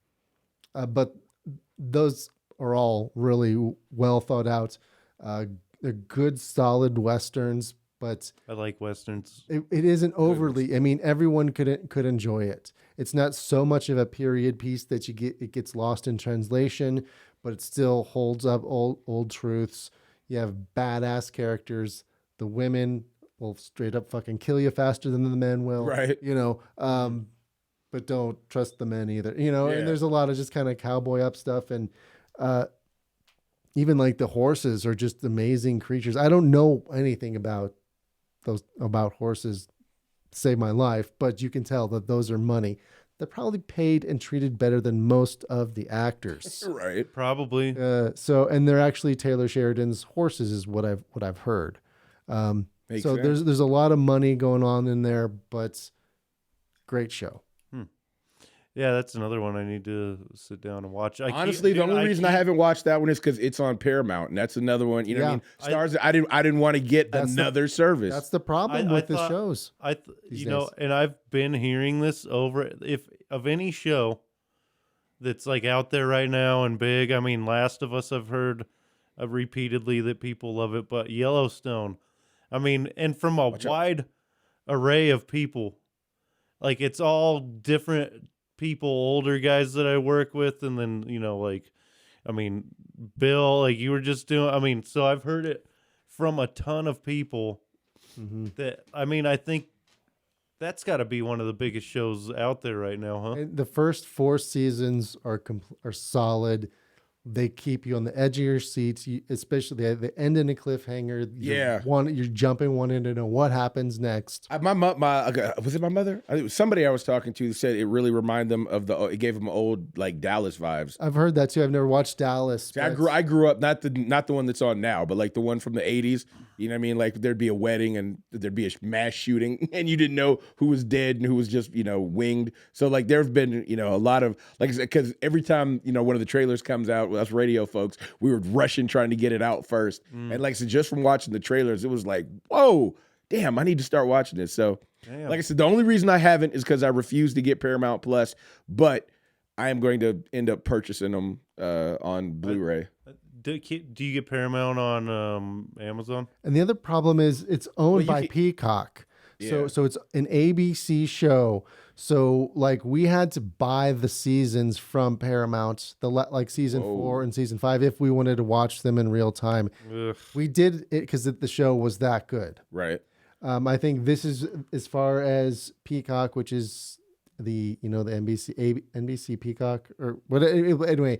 Speaker 2: those are all really well thought out. They're good, solid Westerns, but
Speaker 1: I like westerns.
Speaker 2: it isn't overly. I mean, everyone could enjoy it. It's not so much of a period piece that it gets lost in translation, but it still holds up old truths. You have badass characters. The women will straight up fucking kill you faster than the men will.
Speaker 4: Right.
Speaker 2: But don't trust the men either.
Speaker 4: Yeah.
Speaker 2: And there's a lot of just kind of cowboy up stuff, and even like the horses are just amazing creatures. I don't know anything about horses to save my life, but you can tell that those are money. They're probably paid and treated better than most of the actors.
Speaker 4: Right.
Speaker 1: Probably.
Speaker 2: And they're actually Taylor Sheridan's horses, is what I've heard.
Speaker 4: Makes
Speaker 2: So
Speaker 4: sense.
Speaker 2: there's a lot of money going on in there, but great show.
Speaker 1: Yeah, that's another one I need to sit down and watch.
Speaker 4: Honestly, the only reason I haven't watched that one is because it's on Paramount, and that's another one. You know what I mean?
Speaker 1: Yeah.
Speaker 4: Stars. that I didn't want to get
Speaker 2: That's
Speaker 4: another service.
Speaker 2: That's the problem with the shows. these days.
Speaker 1: And I've been hearing this over. If of any show that's like out there right now and big, I mean, Last of Us, I've heard repeatedly that people love it, but Yellowstone, I mean, and from a wide array of people, like it's all different people, older guys that I work with, and then Bill, like you were just doing. I mean, so I've heard it from a ton of people. That I think that's got to be one of the biggest shows out there right now, huh?
Speaker 2: And the first 4 seasons are solid. They keep you on the edge of your seats, especially they end in a cliffhanger. You're jumping one in to know what happens next.
Speaker 4: Was it my mother? It was somebody I was talking to said it really reminded them of it gave them old like Dallas vibes.
Speaker 2: I've heard that too. I've never watched Dallas.
Speaker 4: See, I grew up not the one that's on now, but like the one from the 80s. You know what I mean? Like there'd be a wedding and there'd be a mass shooting and you didn't know who was dead and who was just, winged. So like there've been, a lot of, like I said, because every time, one of the trailers comes out with us radio folks, we were rushing trying to get it out first. And like I said, just from watching the trailers, it was like, whoa, damn, I need to start watching this. So like I said, the only reason I haven't is because I refuse to get Paramount Plus, but I am going to end up purchasing them on Blu-ray.
Speaker 1: Do you get Paramount on Amazon?
Speaker 2: And the other problem is it's owned by Peacock. So it's an ABC show. So like we had to buy the seasons from Paramount, like season 4 and season 5, if we wanted to watch them in real time.
Speaker 1: Ugh.
Speaker 2: We did it because the show was that good.
Speaker 4: Right.
Speaker 2: I think this is as far as Peacock, which is the the NBC Peacock or whatever. Anyway,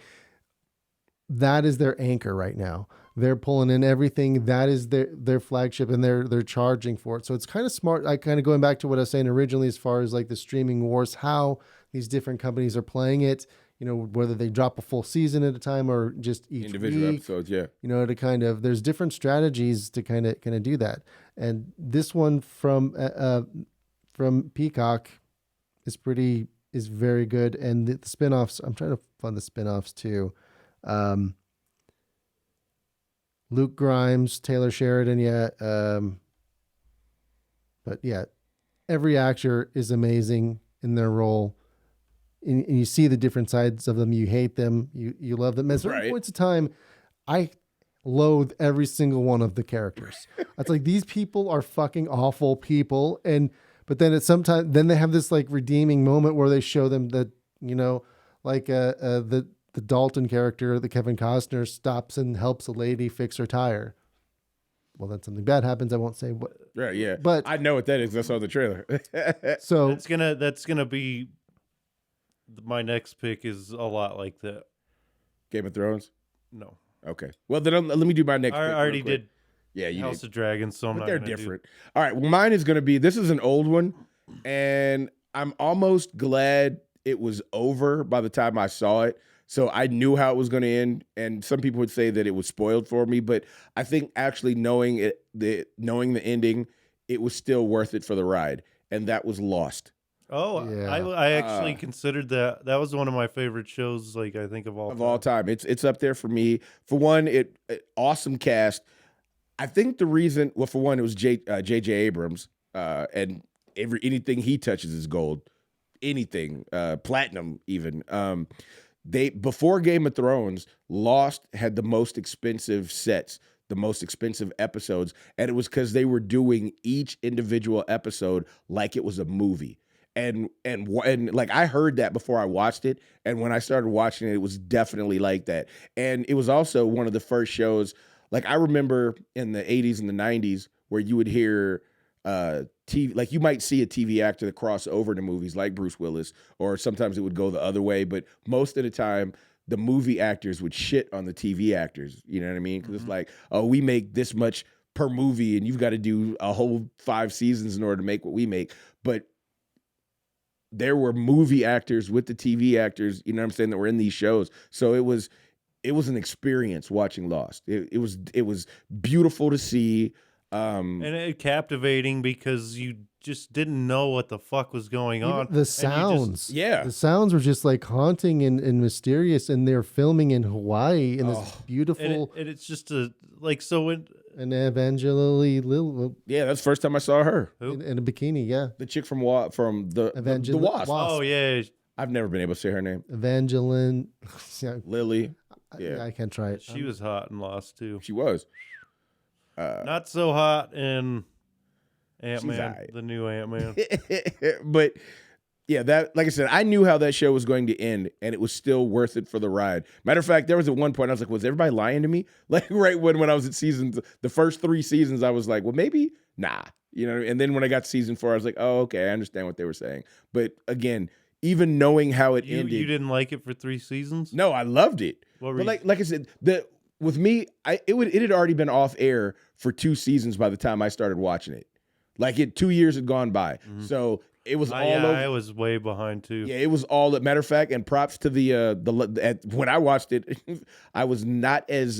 Speaker 2: that is their anchor right now. They're pulling in everything. That is their flagship, and they're charging for it. So it's kind of smart. I kind of going back to what I was saying originally, as far as like the streaming wars, how these different companies are playing it. Whether they drop a full season at a time or just each
Speaker 4: individual
Speaker 2: week,
Speaker 4: episodes. Yeah.
Speaker 2: to kind of there's different strategies to kind of do that. And this one from Peacock is pretty is very good, and the spinoffs. I'm trying to find the spinoffs too. Luke Grimes, Taylor Sheridan, yeah. But yeah, every actor is amazing in their role. And you see the different sides of them. You hate them. You love them. At certain points of time, I loathe every single one of the characters. It's like, these people are fucking awful people. But then then they have this like redeeming moment where they show them that, like the Dalton character, the Kevin Costner, stops and helps a lady fix her tire. Well, then something bad happens. I won't say what.
Speaker 4: Right, yeah.
Speaker 2: But
Speaker 4: I know what that is. I saw the trailer.
Speaker 2: So
Speaker 1: that's gonna be my next pick. Is a lot like that.
Speaker 4: Game of Thrones?
Speaker 1: No.
Speaker 4: Okay. Well, then let me do my next pick.
Speaker 1: I already did.
Speaker 4: Yeah, you
Speaker 1: House
Speaker 4: did.
Speaker 1: of Dragons, so I'm
Speaker 4: But
Speaker 1: not
Speaker 4: they're
Speaker 1: gonna
Speaker 4: different. All right. Well, mine is going to be, this is an old one, and I'm almost glad it was over by the time I saw it. So I knew how it was going to end, and some people would say that it was spoiled for me, but I think actually knowing the ending, it was still worth it for the ride, and that was Lost.
Speaker 1: Oh,
Speaker 2: Yeah.
Speaker 1: I actually considered that. That was one of my favorite shows, like, I think of all
Speaker 4: time. It's up there for me. For one, awesome cast. I think the reason, well, for one, it was J.J. Abrams, and anything he touches is gold. Anything, platinum even. Before Game of Thrones, Lost had the most expensive sets, the most expensive episodes, and it was because they were doing each individual episode like it was a movie. And like, I heard that before I watched it, and when I started watching it, it was definitely like that. And it was also one of the first shows, like, I remember in the 80s and the 90s where you would hear TV, like, you might see a TV actor that cross over to movies like Bruce Willis, or sometimes it would go the other way, but most of the time the movie actors would shit on the TV actors, you know what I mean? Because it's like, oh, we make this much per movie and you've got to do a whole 5 seasons in order to make what we make. But there were movie actors with the TV actors, you know what I'm saying, that were in these shows. So it was an experience watching Lost. It was beautiful to see.
Speaker 1: and captivating because you just didn't know what the fuck was going on.
Speaker 2: the sounds,
Speaker 4: the
Speaker 2: sounds were just like haunting and mysterious, and they're filming in Hawaii in this beautiful.
Speaker 1: And it's just so when
Speaker 2: And Evangeline Lil,
Speaker 4: yeah, that's the first time I saw her
Speaker 2: in a bikini, yeah.
Speaker 4: the chick from the Wasp.
Speaker 1: Oh yeah,
Speaker 4: I've never been able to say her name.
Speaker 2: Evangeline, yeah,
Speaker 4: Lily. Yeah,
Speaker 2: I can't try it.
Speaker 1: she was hot and Lost too.
Speaker 4: she was.
Speaker 1: Not so hot in Ant-Man,
Speaker 4: alright.
Speaker 1: the new Ant-Man.
Speaker 4: But yeah, that, like I said, I knew how that show was going to end, and it was still worth it for the ride. Matter of fact, there was at one point I was like, was everybody lying to me? Like, right when I was at the first 3 seasons, I was like, well, maybe nah, you know. And then when I got to season 4, I was like, oh, okay, I understand what they were saying. But again, even knowing how it ended,
Speaker 1: You didn't like it for 3 seasons?
Speaker 4: no, I loved it.
Speaker 1: What
Speaker 4: But
Speaker 1: reason?
Speaker 4: like I said, with me, it had already been off air for 2 seasons by the time I started watching it. Like, 2 years had gone by, so it was all over.
Speaker 1: I was way behind too.
Speaker 4: Yeah, it was all. Matter of fact, and props to when I watched it, I was not as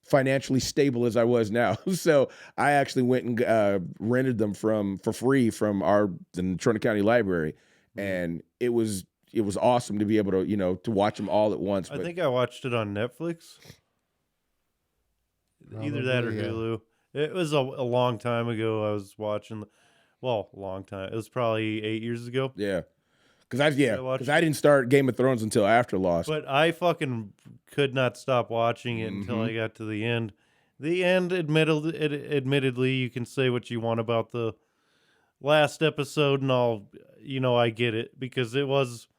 Speaker 4: financially stable as I was now. So I actually went and rented them for free from the Toronto County Library, and it was awesome to be able to to watch them all at once.
Speaker 1: I think I watched it on Netflix. Either that or
Speaker 2: Probably, yeah.
Speaker 1: Hulu. It was a long time ago. I was watching. A long time. It was probably 8 years ago.
Speaker 4: yeah, because
Speaker 1: watched
Speaker 4: I didn't start Game of Thrones until after Lost.
Speaker 1: But I fucking could not stop watching it until I got to the end. The end, admittedly, you can say what you want about the last episode and all. I get it because it was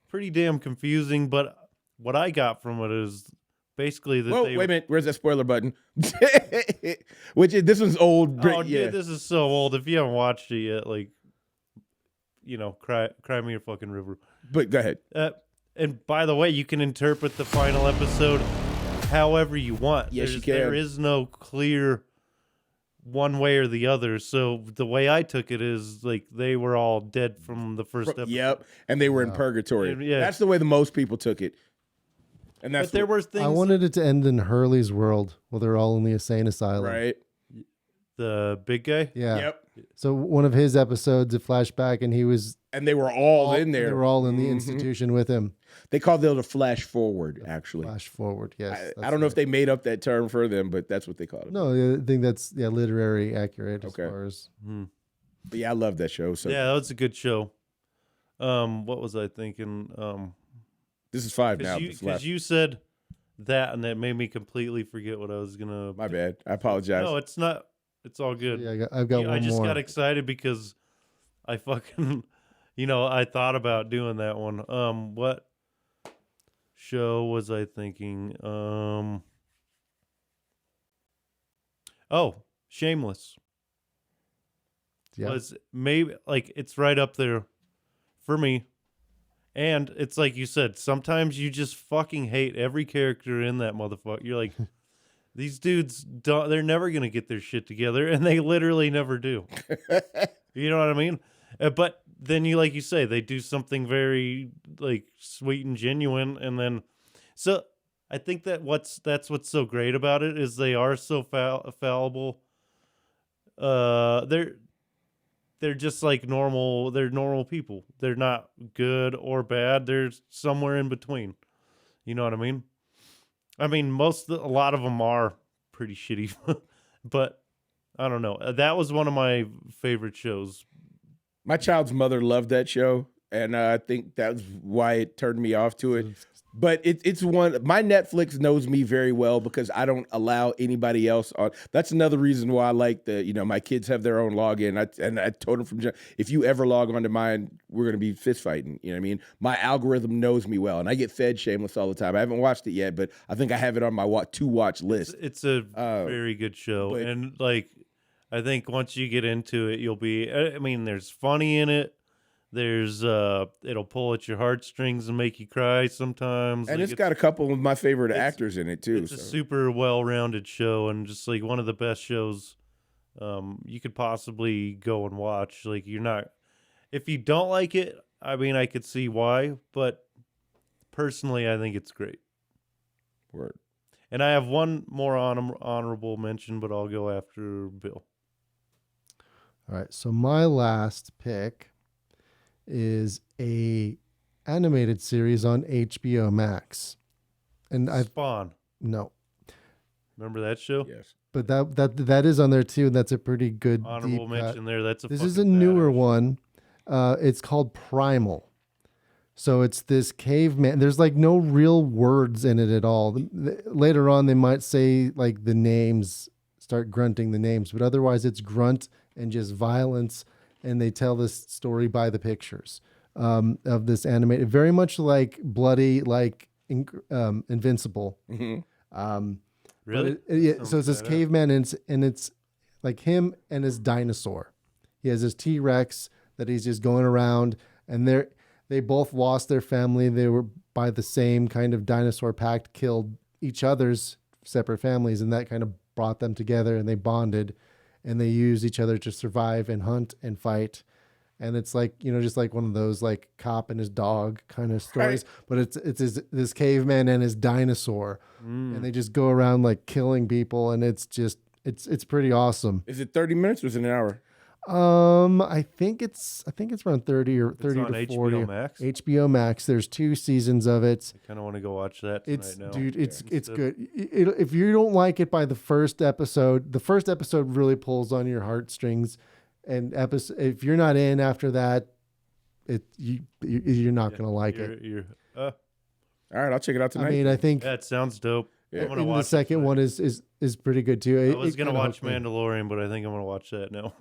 Speaker 1: pretty damn confusing. But what I got from it is basically that
Speaker 4: Wait a minute. Where's that spoiler button? This one's old.
Speaker 1: Oh,
Speaker 4: yeah.
Speaker 1: dude, this is so old. If you haven't watched it yet, cry me a fucking river.
Speaker 4: But go ahead.
Speaker 1: And by the way, you can interpret the final episode however you want.
Speaker 4: Yes, you can.
Speaker 1: There is no clear one way or the other. So the way I took it is like they were all dead from the first episode.
Speaker 4: Yep, and they were in purgatory.
Speaker 1: Yeah.
Speaker 4: That's the way the most people took it. And that's
Speaker 1: But there were things.
Speaker 2: I wanted it to end in Hurley's world, where they're all in the insane asylum.
Speaker 4: right.
Speaker 1: The big guy.
Speaker 2: Yeah.
Speaker 4: Yep.
Speaker 2: So one of his episodes, a flashback, and he was
Speaker 4: And they were all in there.
Speaker 2: They were all in the institution with him.
Speaker 4: They called it a flash forward, actually.
Speaker 2: Flash forward, yes.
Speaker 4: I don't know if they made up that term for them, but that's what they called it.
Speaker 2: No, I think that's literary accurate as
Speaker 4: Okay.
Speaker 2: far as.
Speaker 4: But yeah, I love that show. So
Speaker 1: Yeah, that was a good show. What was I thinking?
Speaker 4: this is 5 now.
Speaker 1: Because you said that, and that made me completely forget what I was gonna.
Speaker 4: My bad. I apologize.
Speaker 1: No, it's not. It's all good.
Speaker 2: Yeah, I've got one more.
Speaker 1: I just got excited because I fucking, I thought about doing that one. What show was I thinking? Oh, Shameless.
Speaker 2: Yeah.
Speaker 1: Was maybe like it's right up there for me. And it's like you said, sometimes you just fucking hate every character in that motherfucker. You're like, these dudes they're never gonna get their shit together, and they literally never do. You know what I mean? But then like you say, they do something very like sweet and genuine, and then so I think that's what's so great about it is they are so fallible. They're just like normal. They're normal people. They're not good or bad. They're somewhere in between. You know what I mean? I mean, a lot of them are pretty shitty, but I don't know. That was one of my favorite shows.
Speaker 4: My child's mother loved that show, and I think that's why it turned me off to it. But it's one. My Netflix knows me very well because I don't allow anybody else on. That's another reason why I like my kids have their own login. I told them from if you ever log onto mine, we're gonna be fist fighting. You know what I mean? My algorithm knows me well, and I get fed Shameless all the time. I haven't watched it yet, but I think I have it on my to watch list.
Speaker 1: It's a very good show, and like I think once you get into it, you'll be. I mean, there's funny in it. There's it'll pull at your heartstrings and make you cry sometimes.
Speaker 4: And
Speaker 1: like
Speaker 4: it's got a couple of my favorite actors in it too.
Speaker 1: It's a super well-rounded show and just like one of the best shows you could possibly go and watch. Like if you don't like it, I mean, I could see why, but personally, I think it's great.
Speaker 4: Word.
Speaker 1: And I have one more honorable mention, but I'll go after Bill.
Speaker 2: All right, so my last pick is a animated series on HBO Max, and
Speaker 1: Spawn.
Speaker 2: No,
Speaker 1: remember that show?
Speaker 4: Yes,
Speaker 2: but that is on there too, and that's a pretty good
Speaker 1: honorable mention there.
Speaker 2: This is a newer one. It's called Primal. So it's this caveman. There's like no real words in it at all. Later on, they might say like the names, start grunting the names, but otherwise it's grunt and just violence. And they tell this story by the pictures of this animated, very much like bloody, like Invincible.
Speaker 1: Mm-hmm. Really?
Speaker 2: So it's this caveman, and it's like him and his dinosaur. He has his T-Rex that he's just going around, and they both lost their family. They were by the same kind of dinosaur pact, killed each other's separate families, and that kind of brought them together, and they bonded. And they use each other to survive and hunt and fight. And it's like, just like one of those like cop and his dog kind of stories, but it's this caveman and his dinosaur. And they just go around like killing people. And it's pretty awesome.
Speaker 4: Is it 30 minutes or is it an hour?
Speaker 2: I think it's around 30 or 30
Speaker 1: on
Speaker 2: to 40.
Speaker 1: HBO Max?
Speaker 2: HBO Max. There's 2 seasons of it.
Speaker 1: I kind of want to go watch that tonight now.
Speaker 2: Dude, it's good. If you don't like it by the first episode really pulls on your heartstrings, and if you're not in after that, you're not gonna like it.
Speaker 4: All right, I'll check it out tonight.
Speaker 2: I mean, I think
Speaker 1: that sounds dope.
Speaker 2: Yeah. I'm gonna watch the second one is pretty good too.
Speaker 1: I was gonna watch Mandalorian, but I think I'm gonna watch that now.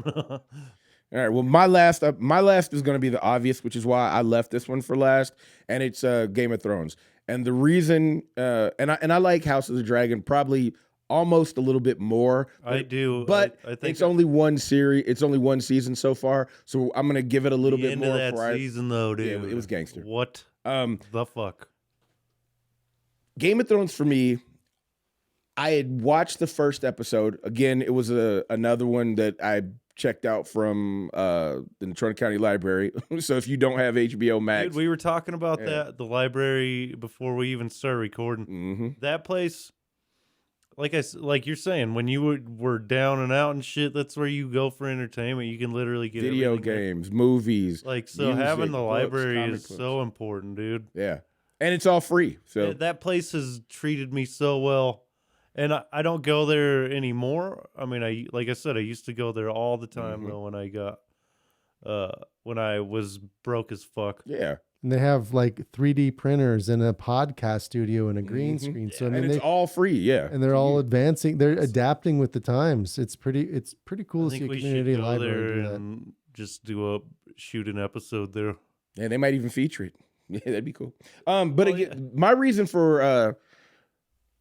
Speaker 4: All right. Well, my last is going to be the obvious, which is why I left this one for last, and it's Game of Thrones. And the reason, and I like House of the Dragon probably almost a little bit more.
Speaker 1: I do,
Speaker 4: but
Speaker 1: I think
Speaker 4: it's only one series. It's only one season so far, so I'm going to give it a little bit more.
Speaker 1: That season though, dude,
Speaker 4: yeah, it was gangster.
Speaker 1: What the fuck?
Speaker 4: Game of Thrones for me. I had watched the first episode. Again, it was another one that I checked out from the Natrona County Library. So if you don't have HBO Max.
Speaker 1: Dude, we were talking about that, the library, before we even started recording.
Speaker 4: Mm-hmm.
Speaker 1: That place, like you're saying, when you were down and out and shit, that's where you go for entertainment. You can literally get
Speaker 4: Video
Speaker 1: everything there.
Speaker 4: games, movies.
Speaker 1: Like, so
Speaker 4: music,
Speaker 1: having the
Speaker 4: books,
Speaker 1: library
Speaker 4: comic
Speaker 1: is
Speaker 4: books.
Speaker 1: so important, dude.
Speaker 4: Yeah. And it's all free. So
Speaker 1: That place has treated me so well. And I don't go there anymore. I mean, like I said, I used to go there all the time though when I was broke as fuck.
Speaker 4: yeah.
Speaker 2: And they have like 3D printers and a podcast studio and a green screen. So I mean,
Speaker 4: And it's all free. Yeah.
Speaker 2: and they're all advancing. They're adapting with the times. It's pretty cool
Speaker 1: I
Speaker 2: to see
Speaker 1: think
Speaker 2: a
Speaker 1: we should
Speaker 2: community
Speaker 1: go
Speaker 2: library
Speaker 1: there
Speaker 2: do that.
Speaker 1: and just shoot an episode there.
Speaker 4: Yeah, they might even feature it. Yeah, that'd be cool. But again, my reason for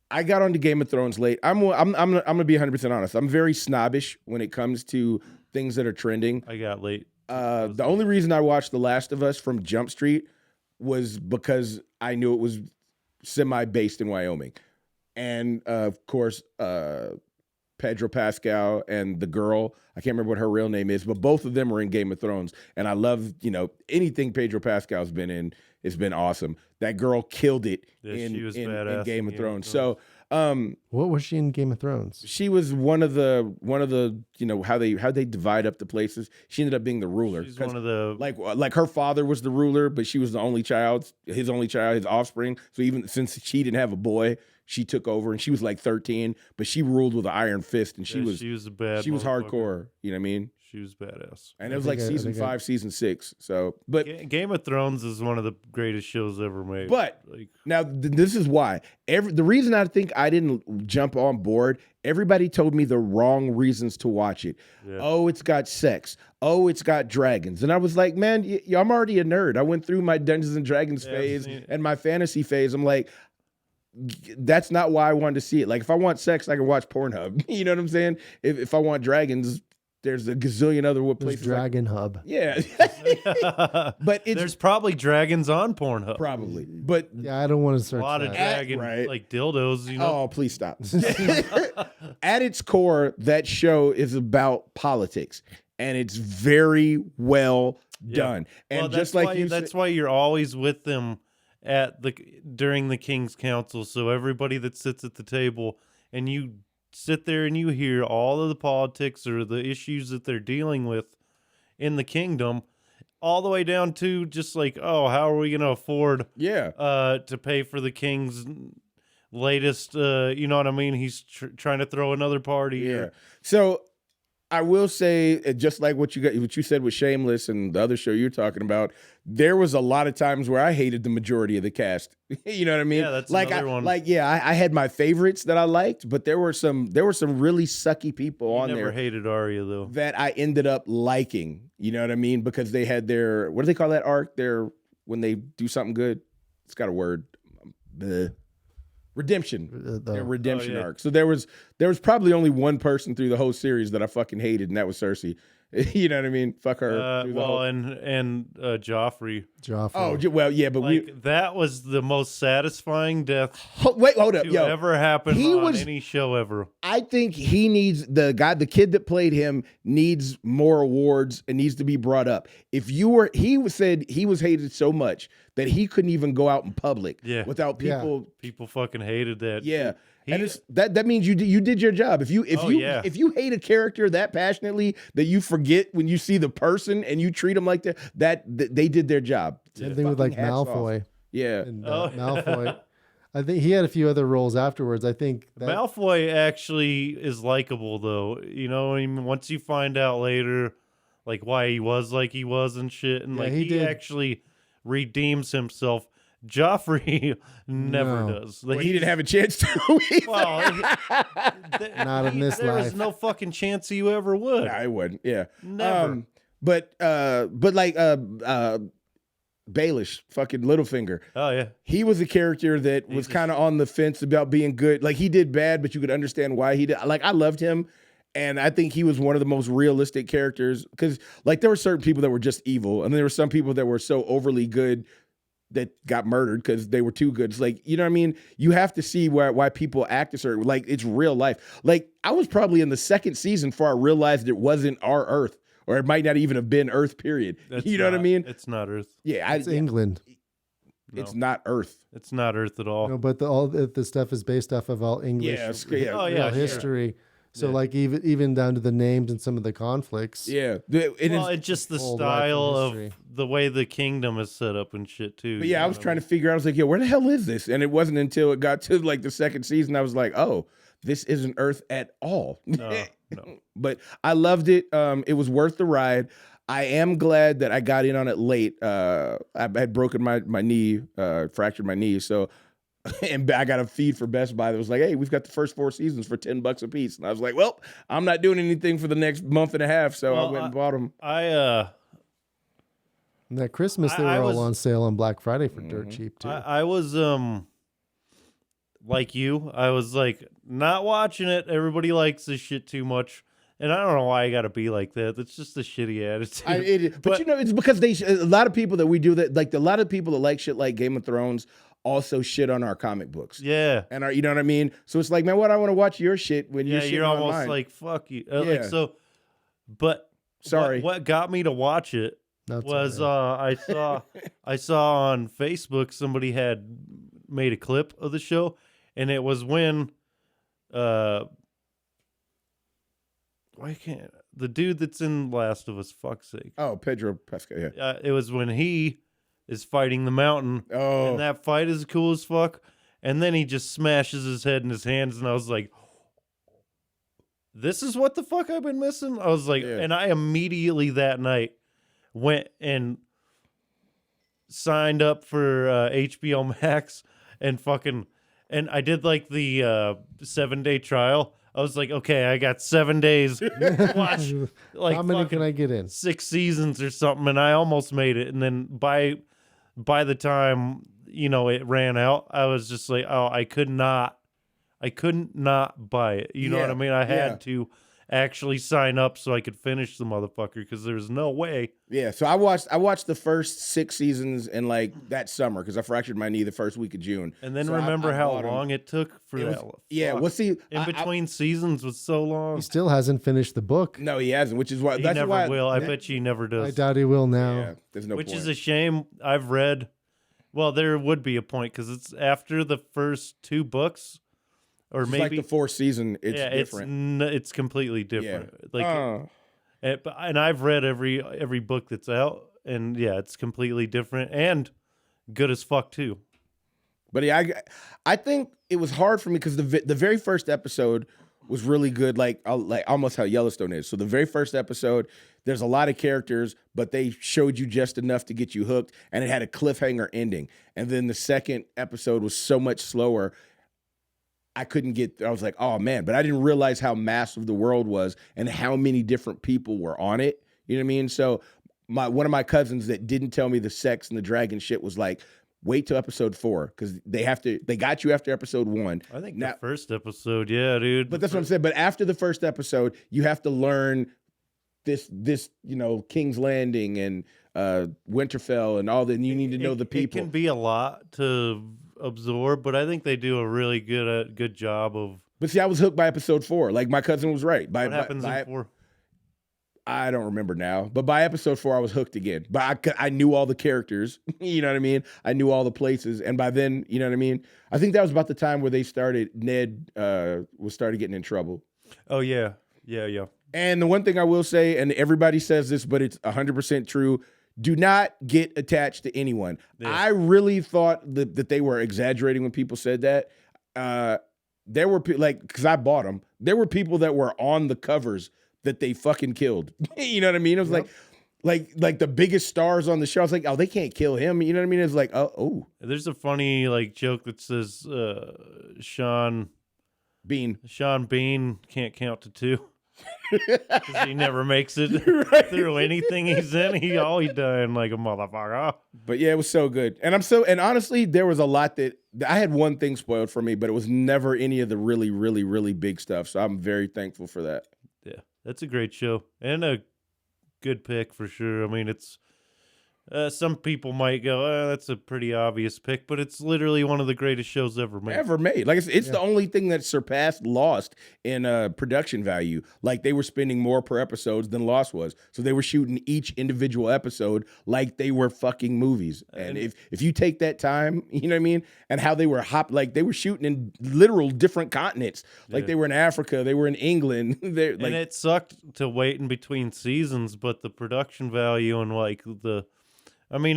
Speaker 4: I got onto Game of Thrones late. I'm gonna be 100% honest. I'm very snobbish when it comes to things that are trending.
Speaker 1: I got late.
Speaker 4: The only reason I watched The Last of Us from Jump Street was because I knew it was semi-based in Wyoming. And of course, Pedro Pascal and the girl, I can't remember what her real name is, but both of them are in Game of Thrones. And I love, anything Pedro Pascal's been in, it's been awesome. That girl killed it
Speaker 1: Yeah, she was
Speaker 4: in
Speaker 1: badass
Speaker 4: Game of Thrones. So
Speaker 2: What was she in Game of Thrones?
Speaker 4: she was one of the how they divide up the places. She ended up being the ruler.
Speaker 1: She's one of the
Speaker 4: Like her father was the ruler, but she was the only child, his offspring. So even since she didn't have a boy, she took over, and she was like 13, but she ruled with an iron fist, and she was
Speaker 1: a bad.
Speaker 4: she was
Speaker 1: motherfucker.
Speaker 4: hardcore. You know what I mean?
Speaker 1: She was badass.
Speaker 4: And it was like season 5, season 6. So, but
Speaker 1: Game of Thrones is one of the greatest shows ever made.
Speaker 4: But
Speaker 1: like,
Speaker 4: now this is why. The reason I think I didn't jump on board, everybody told me the wrong reasons to watch it.
Speaker 1: Yeah.
Speaker 4: Oh, it's got sex. Oh, it's got dragons. And I was like, man, I'm already a nerd. I went through my Dungeons and Dragons phase and my fantasy phase. I'm like, that's not why I wanted to see it. Like, if I want sex, I can watch Pornhub. You know what I'm saying? If I want dragons, there's a gazillion other places.
Speaker 2: Dragon Hub.
Speaker 4: Yeah. But
Speaker 1: there's probably dragons on Pornhub.
Speaker 4: probably. But
Speaker 2: Yeah, I don't want to
Speaker 1: A
Speaker 2: search
Speaker 1: lot of
Speaker 2: that.
Speaker 1: dragon,
Speaker 4: right.
Speaker 1: like dildos,
Speaker 4: oh, please stop. At its core, that show is about politics, and it's very well done. And
Speaker 1: Well,
Speaker 4: just like you
Speaker 1: that's
Speaker 4: said,
Speaker 1: why you're always with them during the King's Council. So everybody that sits at the table, and you sit there and you hear all of the politics or the issues that they're dealing with in the kingdom, all the way down to just like, oh, how are we going to afford to pay for the king's latest, you know what I mean? He's trying to throw another party.
Speaker 4: yeah. So I will say, just like what you said with Shameless and the other show you're talking about, there was a lot of times where I hated the majority of the cast. You know what I mean?
Speaker 1: Yeah, that's
Speaker 4: like
Speaker 1: another one.
Speaker 4: I had my favorites that I liked, but there were some really sucky people on
Speaker 1: Never
Speaker 4: there
Speaker 1: hated Arya though.
Speaker 4: that I ended up liking. You know what I mean? Because they had their, what do they call that arc? When they do something good. It's got a word. Redemption. Their redemption arc. So there was probably only one person through the whole series that I fucking hated, and that was Cersei. You know what I mean? Fuck her.
Speaker 1: And Joffrey.
Speaker 2: Joffrey.
Speaker 4: Oh, well, yeah, but
Speaker 1: that was the most satisfying death
Speaker 4: hold up,
Speaker 1: to ever happen on any show ever.
Speaker 4: I think he needs the kid that played him needs more awards and needs to be brought up. He said he was hated so much that he couldn't even go out in public without people.
Speaker 1: People fucking hated that.
Speaker 4: Yeah. And that means you did your job. If you hate a character that passionately that you forget when you see the person and you treat them like that they did their job.
Speaker 2: Same thing with like Malfoy.
Speaker 4: Yeah.
Speaker 2: And, Malfoy. I think he had a few other roles afterwards. I think
Speaker 1: Malfoy actually is likable though. You know, I mean, once you find out later, like why he was like he was and shit, and like he actually redeems himself. Joffrey never does.
Speaker 4: Like, he didn't have a chance to.
Speaker 2: Not in this life.
Speaker 1: There was no fucking chance you ever would.
Speaker 4: Nah, I wouldn't. Yeah,
Speaker 1: never.
Speaker 4: But like Baelish, fucking Littlefinger.
Speaker 1: Oh yeah,
Speaker 4: he was a character that was kind of on the fence about being good. Like he did bad, but you could understand why he did. Like I loved him. And I think he was one of the most realistic characters because, like, there were certain people that were just evil, and there were some people that were so overly good that got murdered because they were too good. It's like, you know what I mean? You have to see why people act a certain, like, it's real life. Like, I was probably in the second season before I realized it wasn't our Earth, or it might not even have been Earth, period. You know what I mean?
Speaker 1: It's not Earth.
Speaker 4: Yeah.
Speaker 2: It's England.
Speaker 4: It's not Earth.
Speaker 1: It's not Earth at all.
Speaker 2: No, but all the stuff is based off of all English
Speaker 1: Oh, yeah,
Speaker 2: history. So
Speaker 1: Yeah.
Speaker 2: like even down to the names and some of the conflicts.
Speaker 4: Yeah.
Speaker 1: It's just the
Speaker 2: pulled right from
Speaker 1: style of
Speaker 2: history.
Speaker 1: the way the kingdom is set up and shit too.
Speaker 4: But yeah, I was trying to figure out. I was like, yo, where the hell is this? And it wasn't until it got to like the second season I was like, oh, this isn't Earth at all.
Speaker 1: No.
Speaker 4: But I loved it. It was worth the ride. I am glad that I got in on it late. I had broken my knee, fractured my knee. So, and I got a feed for Best Buy that was like, hey, we've got the first 4 seasons for $10 a piece. And I was like, well, I'm not doing anything for the next month and a half. So I went and bought them.
Speaker 2: And that Christmas, they were
Speaker 1: I
Speaker 2: all
Speaker 1: was-
Speaker 2: on sale on Black Friday for dirt cheap too.
Speaker 1: I was like you. I was like not watching it. Everybody likes this shit too much. And I don't know why I got to be like that. That's just a shitty attitude.
Speaker 4: But you know, it's because a lot of people that we do that, like a lot of people that like shit like Game of Thrones also shit on our comic books.
Speaker 1: Yeah.
Speaker 4: And you know what I mean? So it's like, man, what I want to watch your shit when
Speaker 1: Yeah,
Speaker 4: you're
Speaker 1: you're
Speaker 4: on
Speaker 1: almost
Speaker 4: mine.
Speaker 1: like, fuck you.
Speaker 4: Yeah.
Speaker 1: Like, so, but
Speaker 4: Sorry.
Speaker 1: what got me to watch it
Speaker 2: That's
Speaker 1: was
Speaker 2: all right.
Speaker 1: I saw on Facebook somebody had made a clip of the show, and it was when why can't the dude that's in Last of Us, fuck's sake.
Speaker 4: Oh, Pedro Pascal, yeah.
Speaker 1: It was when he is fighting the mountain,
Speaker 4: Oh.
Speaker 1: and that fight is cool as fuck. And then he just smashes his head in his hands, and I was like, "This is what the fuck I've been missing." I was like,
Speaker 4: Yeah.
Speaker 1: and I immediately that night went and signed up for HBO Max and I did like the 7-day trial. I was like, okay, I got 7 days to watch like
Speaker 2: How many
Speaker 1: fucking
Speaker 2: can I get in?
Speaker 1: 6 seasons or something, and I almost made it. And then by the time it ran out, I was just like, oh, I couldn't not buy it. You know what I mean? I had to actually sign up so I could finish the motherfucker because there's no way.
Speaker 4: Yeah, so I watched the first 6 seasons in like that summer because I fractured my knee the first week of June.
Speaker 1: And then
Speaker 4: So
Speaker 1: remember
Speaker 4: I
Speaker 1: how
Speaker 4: bought 'em.
Speaker 1: long it took for that.
Speaker 4: Yeah,
Speaker 1: fuck.
Speaker 4: well, see,
Speaker 1: in between seasons was so long.
Speaker 2: He still hasn't finished the book.
Speaker 4: No, he hasn't, which is why
Speaker 1: He
Speaker 4: that's
Speaker 1: never
Speaker 4: why
Speaker 1: will. I bet you he never
Speaker 2: I
Speaker 1: does.
Speaker 2: doubt he will now.
Speaker 4: Yeah, there's no
Speaker 1: Which
Speaker 4: point.
Speaker 1: is a shame. I've read. Well, there would be a point because it's after the first 2 books, or
Speaker 4: It's
Speaker 1: maybe
Speaker 4: like the 4th season. It's different.
Speaker 1: It's completely different. Like,
Speaker 4: Uh,
Speaker 1: and I've read every book that's out, and yeah, it's completely different and good as fuck too.
Speaker 4: But yeah, I think it was hard for me because the very first episode was really good, like almost how Yellowstone is. So the very first episode, there's a lot of characters, but they showed you just enough to get you hooked, and it had a cliffhanger ending. And then the second episode was so much slower. I was like, oh man, but I didn't realize how massive the world was and how many different people were on it. You know what I mean? So one of my cousins that didn't tell me the sex and the dragon shit was like, wait till episode 4 because they got you after episode 1.
Speaker 1: I think
Speaker 4: Now-
Speaker 1: the first episode, yeah, dude.
Speaker 4: But that's what I'm saying. But after the first episode, you have to learn this King's Landing and Winterfell and all that. And you need to know the people.
Speaker 1: It can be a lot to absorb, but I think they do a really good job of
Speaker 4: But see, I was hooked by episode 4. Like my cousin was right.
Speaker 1: what happens in 4.
Speaker 4: I don't remember now, but by episode 4, I was hooked again. But I knew all the characters. You know what I mean? I knew all the places, and by then, you know what I mean. I think that was about the time where Ned started getting in trouble.
Speaker 1: Oh yeah.
Speaker 4: And the one thing I will say, and everybody says this, but it's 100% true: do not get attached to anyone.
Speaker 1: Yeah.
Speaker 4: I really thought that they were exaggerating when people said that. There were because I bought them. There were people that were on the covers that they fucking killed. You know what I mean? It was like the biggest stars on the show. I was like, oh, they can't kill him. You know what I mean? It's like, oh,
Speaker 1: There's a funny joke that says Sean
Speaker 4: Bean.
Speaker 1: Bean can't count to 2. 'Cause he never makes it
Speaker 4: Right.
Speaker 1: through anything he's in. He always dying like a motherfucker.
Speaker 4: But yeah, it was so good. And honestly, there was a lot that I had one thing spoiled for me, but it was never any of the really, really, really big stuff. So I'm very thankful for that.
Speaker 1: Yeah, that's a great show and a good pick for sure. I mean, it's Some people might go, that's a pretty obvious pick, but it's literally one of the greatest shows ever made.
Speaker 4: Ever made. Like it's the only thing that surpassed Lost in production value. Like they were spending more per episodes than Lost was. So they were shooting each individual episode like they were fucking movies. And if you take that time, you know what I mean? And how they were like they were shooting in literal different continents. Like they were in Africa, they were in England. And
Speaker 1: it sucked to wait in between seasons, but the production value and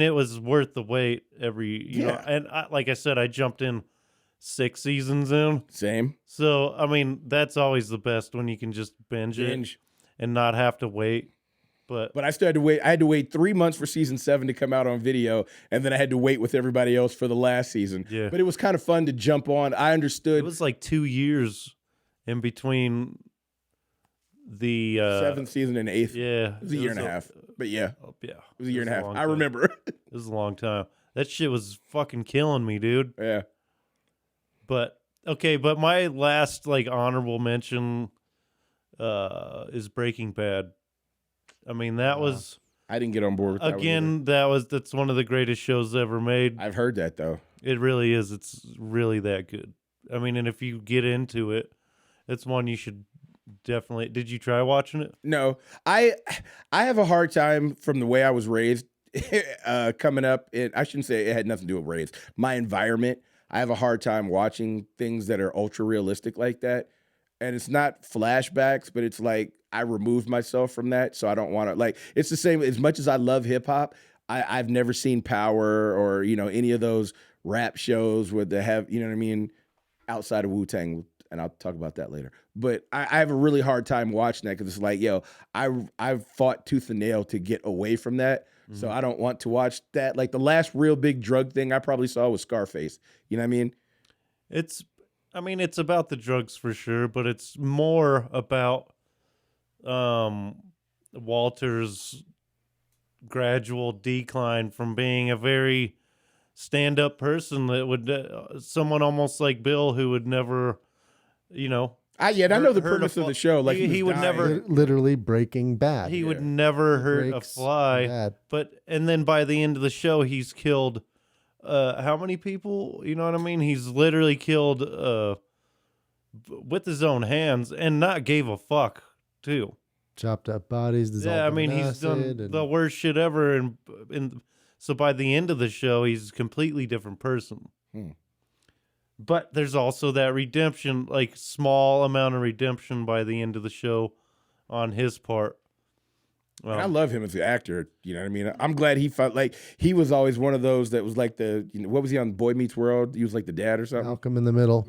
Speaker 1: it was worth the wait you know, and like I said, I jumped in 6 seasons in.
Speaker 4: Same.
Speaker 1: So, that's always the best when you can just binge it and not have to wait. But
Speaker 4: I still had to wait. I had to wait 3 months for season 7 to come out on video, and then I had to wait with everybody else for the last season.
Speaker 1: Yeah.
Speaker 4: But it was kind of fun to jump on. I understood.
Speaker 1: It was like 2 years in between the
Speaker 4: 7th season and 8th.
Speaker 1: Yeah.
Speaker 4: It was a year and a half. But yeah.
Speaker 1: Yeah.
Speaker 4: It was a year and a half. I
Speaker 1: time.
Speaker 4: remember.
Speaker 1: It was a long time. That shit was fucking killing me, dude.
Speaker 4: Yeah.
Speaker 1: But my last honorable mention is Breaking Bad. That was
Speaker 4: I didn't get on board with that
Speaker 1: again. That's one of the greatest shows ever made.
Speaker 4: I've heard that though.
Speaker 1: It really is. It's really that good. And if you get into it, it's one you should definitely. Did you try watching it?
Speaker 4: No, I have a hard time from the way I was raised coming up. I shouldn't say it had nothing to do with raised. My environment. I have a hard time watching things that are ultra realistic like that. And it's not flashbacks, but it's like I removed myself from that. So I don't want to it's the same as much as I love hip hop. I've never seen Power or, any of those rap shows where they have, you know what I mean? Outside of Wu-Tang. And I'll talk about that later. But I have a really hard time watching that because it's like, I've fought tooth and nail to get away from that. Mm-hmm. So I don't want to watch that. Like the last real big drug thing I probably saw was Scarface. You know what I mean?
Speaker 1: It's about the drugs for sure, but it's more about Walter's gradual decline from being a very stand-up person that would someone almost like Bill who would never,
Speaker 4: I know the premise of the show. Like
Speaker 1: he would never
Speaker 2: literally Breaking Bad.
Speaker 1: He would never hurt a fly.
Speaker 2: Bad.
Speaker 1: And then by the end of the show, he's killed how many people? You know what I mean? He's literally killed with his own hands and not gave a fuck too.
Speaker 2: Chopped up bodies.
Speaker 1: He's done the worst shit ever, and so by the end of the show, he's a completely different person. But there's also that redemption, small amount of redemption by the end of the show on his part.
Speaker 4: I love him as an actor. You know what I mean? I'm glad he felt like he was always one of those that was like what was he on Boy Meets World? He was like the dad or something.
Speaker 2: Malcolm in the Middle.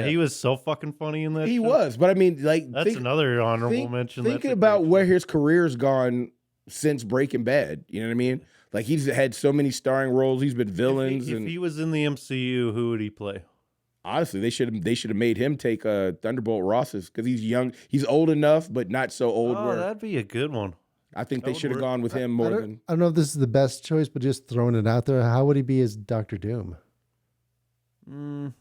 Speaker 1: He was so fucking funny in that.
Speaker 4: He
Speaker 1: show.
Speaker 4: Was, but
Speaker 1: that's another honorable mention.
Speaker 4: Thinking about where his career's gone since Breaking Bad. You know what I mean? Like he's had so many starring roles. He's been villains.
Speaker 1: If he was in the MCU, who would he play?
Speaker 4: Honestly, they should have made him take Thunderbolt Ross's because he's young. He's old enough, but not so old.
Speaker 1: Oh, that'd be a good one.
Speaker 4: I think they should have gone with him more than.
Speaker 2: I don't know if this is the best choice, but just throwing it out there, how would he be as Dr. Doom?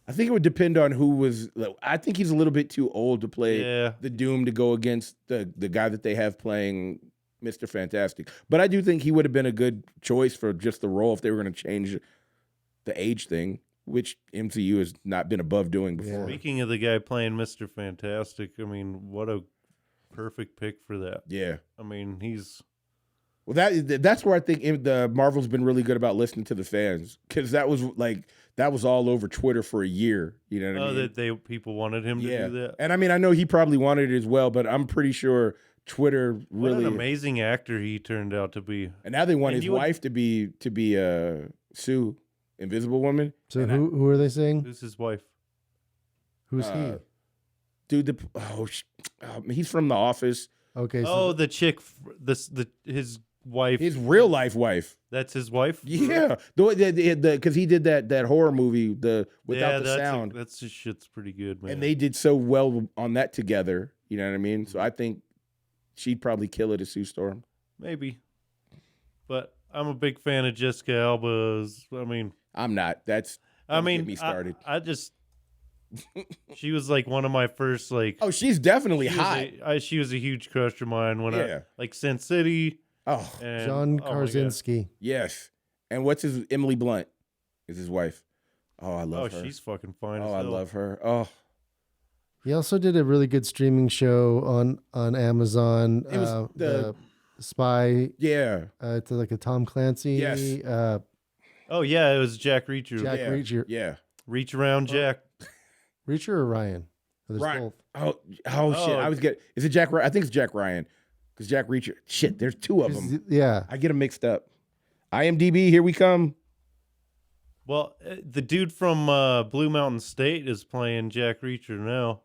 Speaker 4: I think it would depend on who was. I think he's a little bit too old to play the Doom to go against the guy that they have playing Mr. Fantastic. But I do think he would have been a good choice for just the role if they were going to change the age thing, which MCU has not been above doing before.
Speaker 1: Speaking of the guy playing Mr. Fantastic, what a perfect pick for that.
Speaker 4: Yeah.
Speaker 1: He's...
Speaker 4: Well, that's where I think the Marvel's been really good about listening to the fans because that was all over Twitter for a year. You know what I mean?
Speaker 1: That people wanted him to do that.
Speaker 4: And I know he probably wanted it as well, but I'm pretty sure Twitter really...
Speaker 1: What an amazing actor he turned out to be.
Speaker 4: And now they want his wife to be Sue, Invisible Woman.
Speaker 2: So who are they saying?
Speaker 1: Who's his wife?
Speaker 2: Who's he?
Speaker 4: Dude, he's from The Office.
Speaker 2: Okay.
Speaker 1: So the chick, his wife,
Speaker 4: his real life wife.
Speaker 1: That's his wife.
Speaker 4: Yeah, because he did that horror movie, without the sound.
Speaker 1: That's just shit's pretty good, man.
Speaker 4: And they did so well on that together. You know what I mean? So I think she'd probably kill it as Sue Storm.
Speaker 1: Maybe, but I'm a big fan of Jessica Alba's.
Speaker 4: I'm not. That's get me started.
Speaker 1: I just. She was one of my first
Speaker 4: Oh, she's definitely hot.
Speaker 1: She was a huge crush of mine when I Sin City.
Speaker 4: Oh,
Speaker 1: And,
Speaker 2: John
Speaker 1: oh my God.
Speaker 2: Krasinski.
Speaker 4: yes. And what's his Emily Blunt is his wife. Oh, I love her.
Speaker 1: She's fucking fine.
Speaker 4: Oh,
Speaker 1: as
Speaker 4: I
Speaker 1: hell.
Speaker 4: love her. Oh,
Speaker 2: He also did a really good streaming show on Amazon.
Speaker 4: It was
Speaker 2: the Spy.
Speaker 4: yeah.
Speaker 2: It's like a Tom Clancy.
Speaker 4: Yes.
Speaker 1: Oh yeah, it was Jack Reacher.
Speaker 2: Jack
Speaker 4: Yeah.
Speaker 2: Reacher.
Speaker 4: Yeah.
Speaker 1: Reach around, Jack.
Speaker 2: Reacher or Ryan? Or there's
Speaker 4: Right.
Speaker 2: both.
Speaker 4: Oh shit. I was getting. Is it Jack? I think it's Jack Ryan. Because Jack Reacher. Shit. There's two of them.
Speaker 2: Yeah.
Speaker 4: I get them mixed up. IMDb. Here we come.
Speaker 1: Well, the dude from Blue Mountain State is playing Jack Reacher now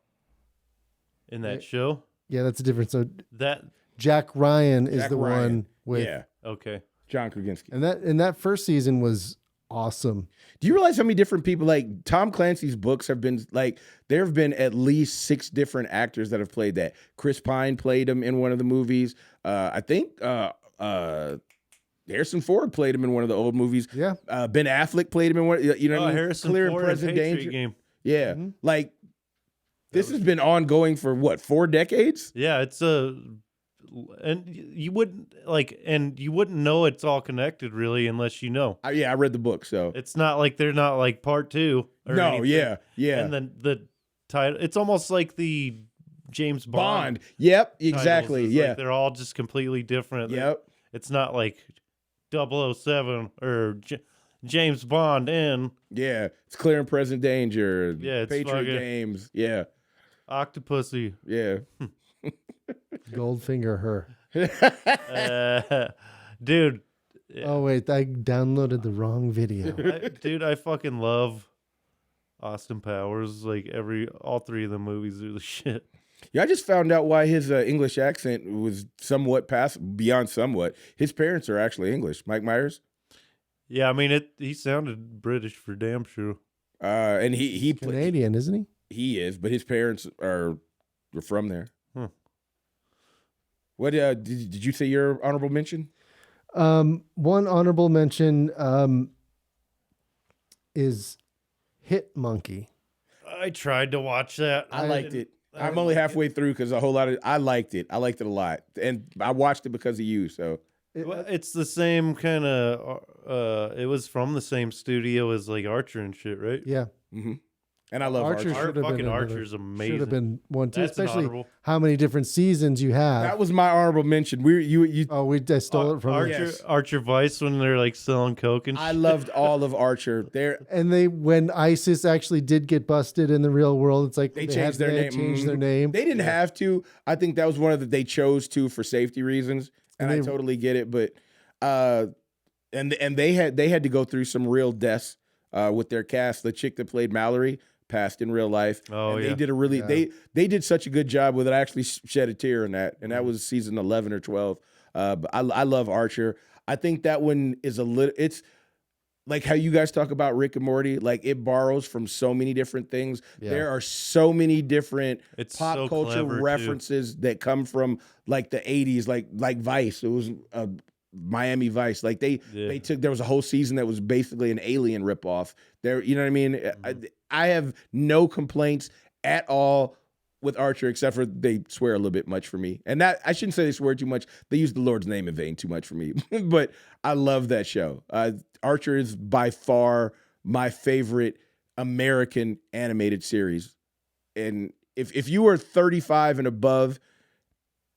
Speaker 1: in that
Speaker 2: Right.
Speaker 1: show.
Speaker 2: Yeah, that's a difference. So
Speaker 1: That
Speaker 2: Jack Ryan is
Speaker 4: Jack
Speaker 2: the
Speaker 4: Ryan.
Speaker 2: one with,
Speaker 4: Yeah.
Speaker 1: okay.
Speaker 4: John Krasinski.
Speaker 2: and that first season was awesome.
Speaker 4: Do you realize how many different people, like Tom Clancy's books have been, like, there have been at least 6 different actors that have played that. Chris Pine played him in one of the movies. I think Harrison Ford played him in one of the old movies.
Speaker 2: Yeah.
Speaker 4: Ben Affleck played him in one, you know what I mean?
Speaker 1: Harrison
Speaker 4: Clear and
Speaker 1: Ford
Speaker 4: Present
Speaker 1: Patriot
Speaker 4: Danger.
Speaker 1: game.
Speaker 4: Yeah.
Speaker 2: Mhm.
Speaker 4: Like, this has been ongoing for what, 4 decades?
Speaker 1: Yeah, it's and you wouldn't know it's all connected really unless you know.
Speaker 4: I read the book, so.
Speaker 1: It's not like they're not like part 2 or
Speaker 4: No,
Speaker 1: anything.
Speaker 4: yeah.
Speaker 1: And then the title, it's almost like the James
Speaker 4: Bond.
Speaker 1: Bond.
Speaker 4: Yep,
Speaker 1: titles.
Speaker 4: exactly.
Speaker 1: It's
Speaker 4: Yeah.
Speaker 1: like they're all just completely different.
Speaker 4: Yep.
Speaker 1: It's not like 007 or James Bond in
Speaker 4: Yeah. It's Clear and Present Danger.
Speaker 1: Yeah, it's
Speaker 4: Patriot
Speaker 1: fucking-
Speaker 4: Games. Yeah.
Speaker 1: Octopussy.
Speaker 4: Yeah.
Speaker 2: Goldfinger her.
Speaker 1: Dude. Yeah.
Speaker 2: Oh wait, I downloaded the wrong video.
Speaker 1: I fucking love Austin Powers. Like all 3 of the movies are the shit.
Speaker 4: Yeah, I just found out why his English accent was somewhat beyond somewhat. His parents are actually English. Mike Myers.
Speaker 1: Yeah, I mean he sounded British for damn sure.
Speaker 4: And he
Speaker 2: Canadian, isn't he?
Speaker 4: He is, but his parents were from there.
Speaker 1: Huh.
Speaker 4: What did you say your honorable mention?
Speaker 2: One honorable mention is Hit Monkey.
Speaker 1: I tried to watch that.
Speaker 4: I liked it. I'm only halfway through because I liked it. I liked it a lot, and I watched it because of you. So
Speaker 1: Well, it's the same kind of. It was from the same studio as like Archer and shit, right?
Speaker 2: Yeah.
Speaker 4: and I love
Speaker 2: Archer
Speaker 4: Archer.
Speaker 2: should have
Speaker 1: Fucking
Speaker 2: been another-
Speaker 1: Archer's amazing.
Speaker 2: Should have been one too,
Speaker 1: That's an
Speaker 2: especially
Speaker 1: honorable.
Speaker 2: how many different seasons you have.
Speaker 4: That was my honorable mention. You.
Speaker 2: Oh, I stole it from
Speaker 1: Archer.
Speaker 4: Yes.
Speaker 1: Archer Vice when they're like selling coke and
Speaker 4: I
Speaker 1: shit.
Speaker 4: loved all of Archer.
Speaker 2: And when ISIS actually did get busted in the real world, it's like
Speaker 4: They changed their name.
Speaker 2: Changed their
Speaker 4: Mhm.
Speaker 2: name.
Speaker 4: They didn't have to. I think that was one of they chose to for safety reasons, and
Speaker 2: And
Speaker 4: I totally get it. But and they had to go through some real deaths with their cast. The chick that played Mallory passed in real life.
Speaker 1: Oh,
Speaker 4: and
Speaker 1: yeah.
Speaker 4: they did a really
Speaker 2: Yeah.
Speaker 4: they did such a good job with it. I actually shed a tear in that, and that was season 11 or 12. But I love Archer. I think that one is a little. It's like how you guys talk about Rick and Morty. Like it borrows from so many different things.
Speaker 2: Yeah.
Speaker 4: There are so many different
Speaker 1: It's
Speaker 4: pop
Speaker 1: so
Speaker 4: culture
Speaker 1: clever, too.
Speaker 4: references that come from like the 80s, like Vice. It was Miami Vice. Like they took. There was a whole season that was basically an Alien ripoff. There, you know what I mean? I have no complaints at all with Archer, except for they swear a little bit much for me. And that I shouldn't say they swear too much. They use the Lord's name in vain too much for me. But I love that show. Archer is by far my favorite American animated series. And if you are 35 and above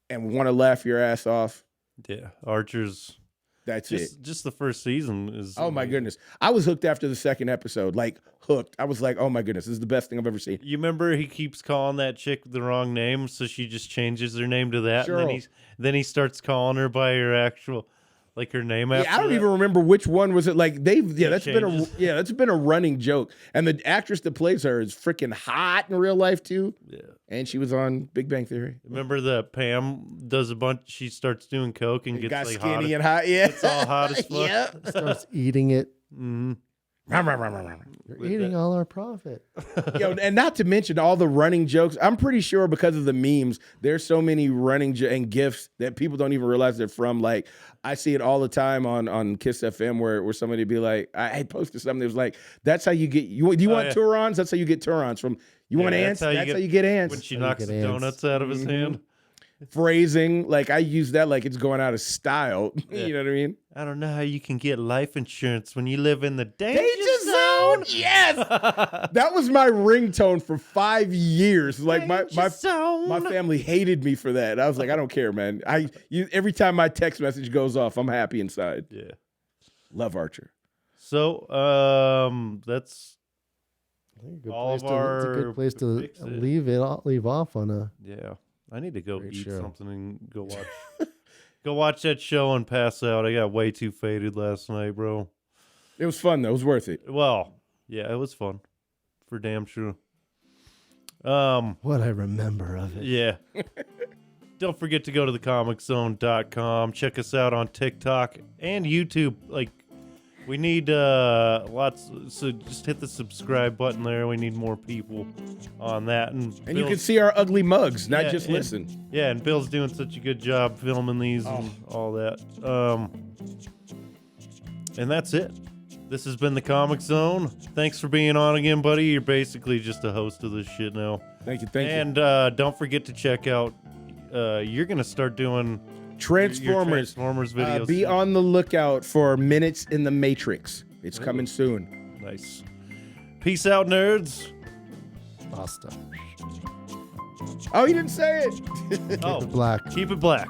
Speaker 4: and want to laugh your ass off,
Speaker 1: Yeah, Archer's
Speaker 4: that's it.
Speaker 1: just the first season is.
Speaker 4: Oh my
Speaker 1: amazing.
Speaker 4: goodness. I was hooked after the second episode, like hooked. I was like, oh my goodness, this is the best thing I've ever seen.
Speaker 1: You remember he keeps calling that chick the wrong name, so she just changes her name to that, and
Speaker 4: Cheryl.
Speaker 1: then he starts calling her by her actual, like her name after.
Speaker 4: Yeah, I don't
Speaker 1: that.
Speaker 4: even remember which one was it. Like that's
Speaker 1: changes.
Speaker 4: been a running joke. And the actress that plays her is freaking hot in real life too.
Speaker 1: Yeah.
Speaker 4: And she was on Big Bang Theory.
Speaker 1: Remember that Pam does a bunch. She starts doing coke and
Speaker 4: It
Speaker 1: gets
Speaker 4: got
Speaker 1: like
Speaker 4: skinny
Speaker 1: hot.
Speaker 4: and hot. Yeah,
Speaker 1: It's all hot as fuck.
Speaker 4: Yeah.
Speaker 2: Starts eating it.
Speaker 1: Mhm.
Speaker 2: You're
Speaker 1: With
Speaker 2: eating
Speaker 1: that.
Speaker 2: all our profit.
Speaker 4: Yo, and not to mention all the running jokes. I'm pretty sure because of the memes, there's so many running and gifs that people don't even realize they're from. Like I see it all the time on Kiss FM where somebody be like, I posted something that was like, that's how you get do you want
Speaker 1: yeah.
Speaker 4: Turons? That's how you get Turons from. You want
Speaker 1: Yeah,
Speaker 4: ants? That's how you get ants.
Speaker 1: When she
Speaker 2: How you
Speaker 1: knocks
Speaker 2: get
Speaker 1: the
Speaker 2: ants.
Speaker 1: donuts out of his hand.
Speaker 4: phrasing. Like I use that like it's going out of style.
Speaker 1: Yeah.
Speaker 4: You know what I mean?
Speaker 1: I don't know how you can get life insurance when you live in the danger
Speaker 4: Danger
Speaker 1: zone.
Speaker 4: zone. Yes, that was my ringtone for 5 years. Like my family hated me for that. I was like, I don't care, man. Every time my text message goes off, I'm happy inside.
Speaker 1: Yeah.
Speaker 4: Love Archer.
Speaker 1: So that's all of our.
Speaker 2: It's a good place to
Speaker 1: picks it.
Speaker 2: leave off on a.
Speaker 1: Yeah, I need to go
Speaker 2: Great
Speaker 1: eat
Speaker 2: show.
Speaker 1: something and go watch. Go watch that show and pass out. I got way too faded last night, bro.
Speaker 4: It was fun though. It was worth it.
Speaker 1: Well, yeah, it was fun, for damn sure.
Speaker 2: What I remember of it.
Speaker 1: Yeah. Don't forget to go to thecomiczone.com. Check us out on TikTok and YouTube. Like, we need lots. So just hit the subscribe button there. We need more people on that. And
Speaker 4: you
Speaker 1: Bill's-
Speaker 4: can see our ugly mugs, not
Speaker 1: yeah,
Speaker 4: just
Speaker 1: and-
Speaker 4: listen.
Speaker 1: Yeah, and Bill's doing such a good job filming these and all that. And that's it. This has been the Comic Zone. Thanks for being on again, buddy. You're basically just a host of this shit now.
Speaker 4: Thank you.
Speaker 1: And don't forget to check out. You're gonna start doing your
Speaker 4: Transformers.
Speaker 1: videos.
Speaker 4: Be on the lookout for Minutes in the Matrix. It's coming soon.
Speaker 1: Nice. Peace out, nerds.
Speaker 2: Basta.
Speaker 4: Oh, you didn't say it.
Speaker 1: Oh,
Speaker 2: Black.
Speaker 1: keep it black.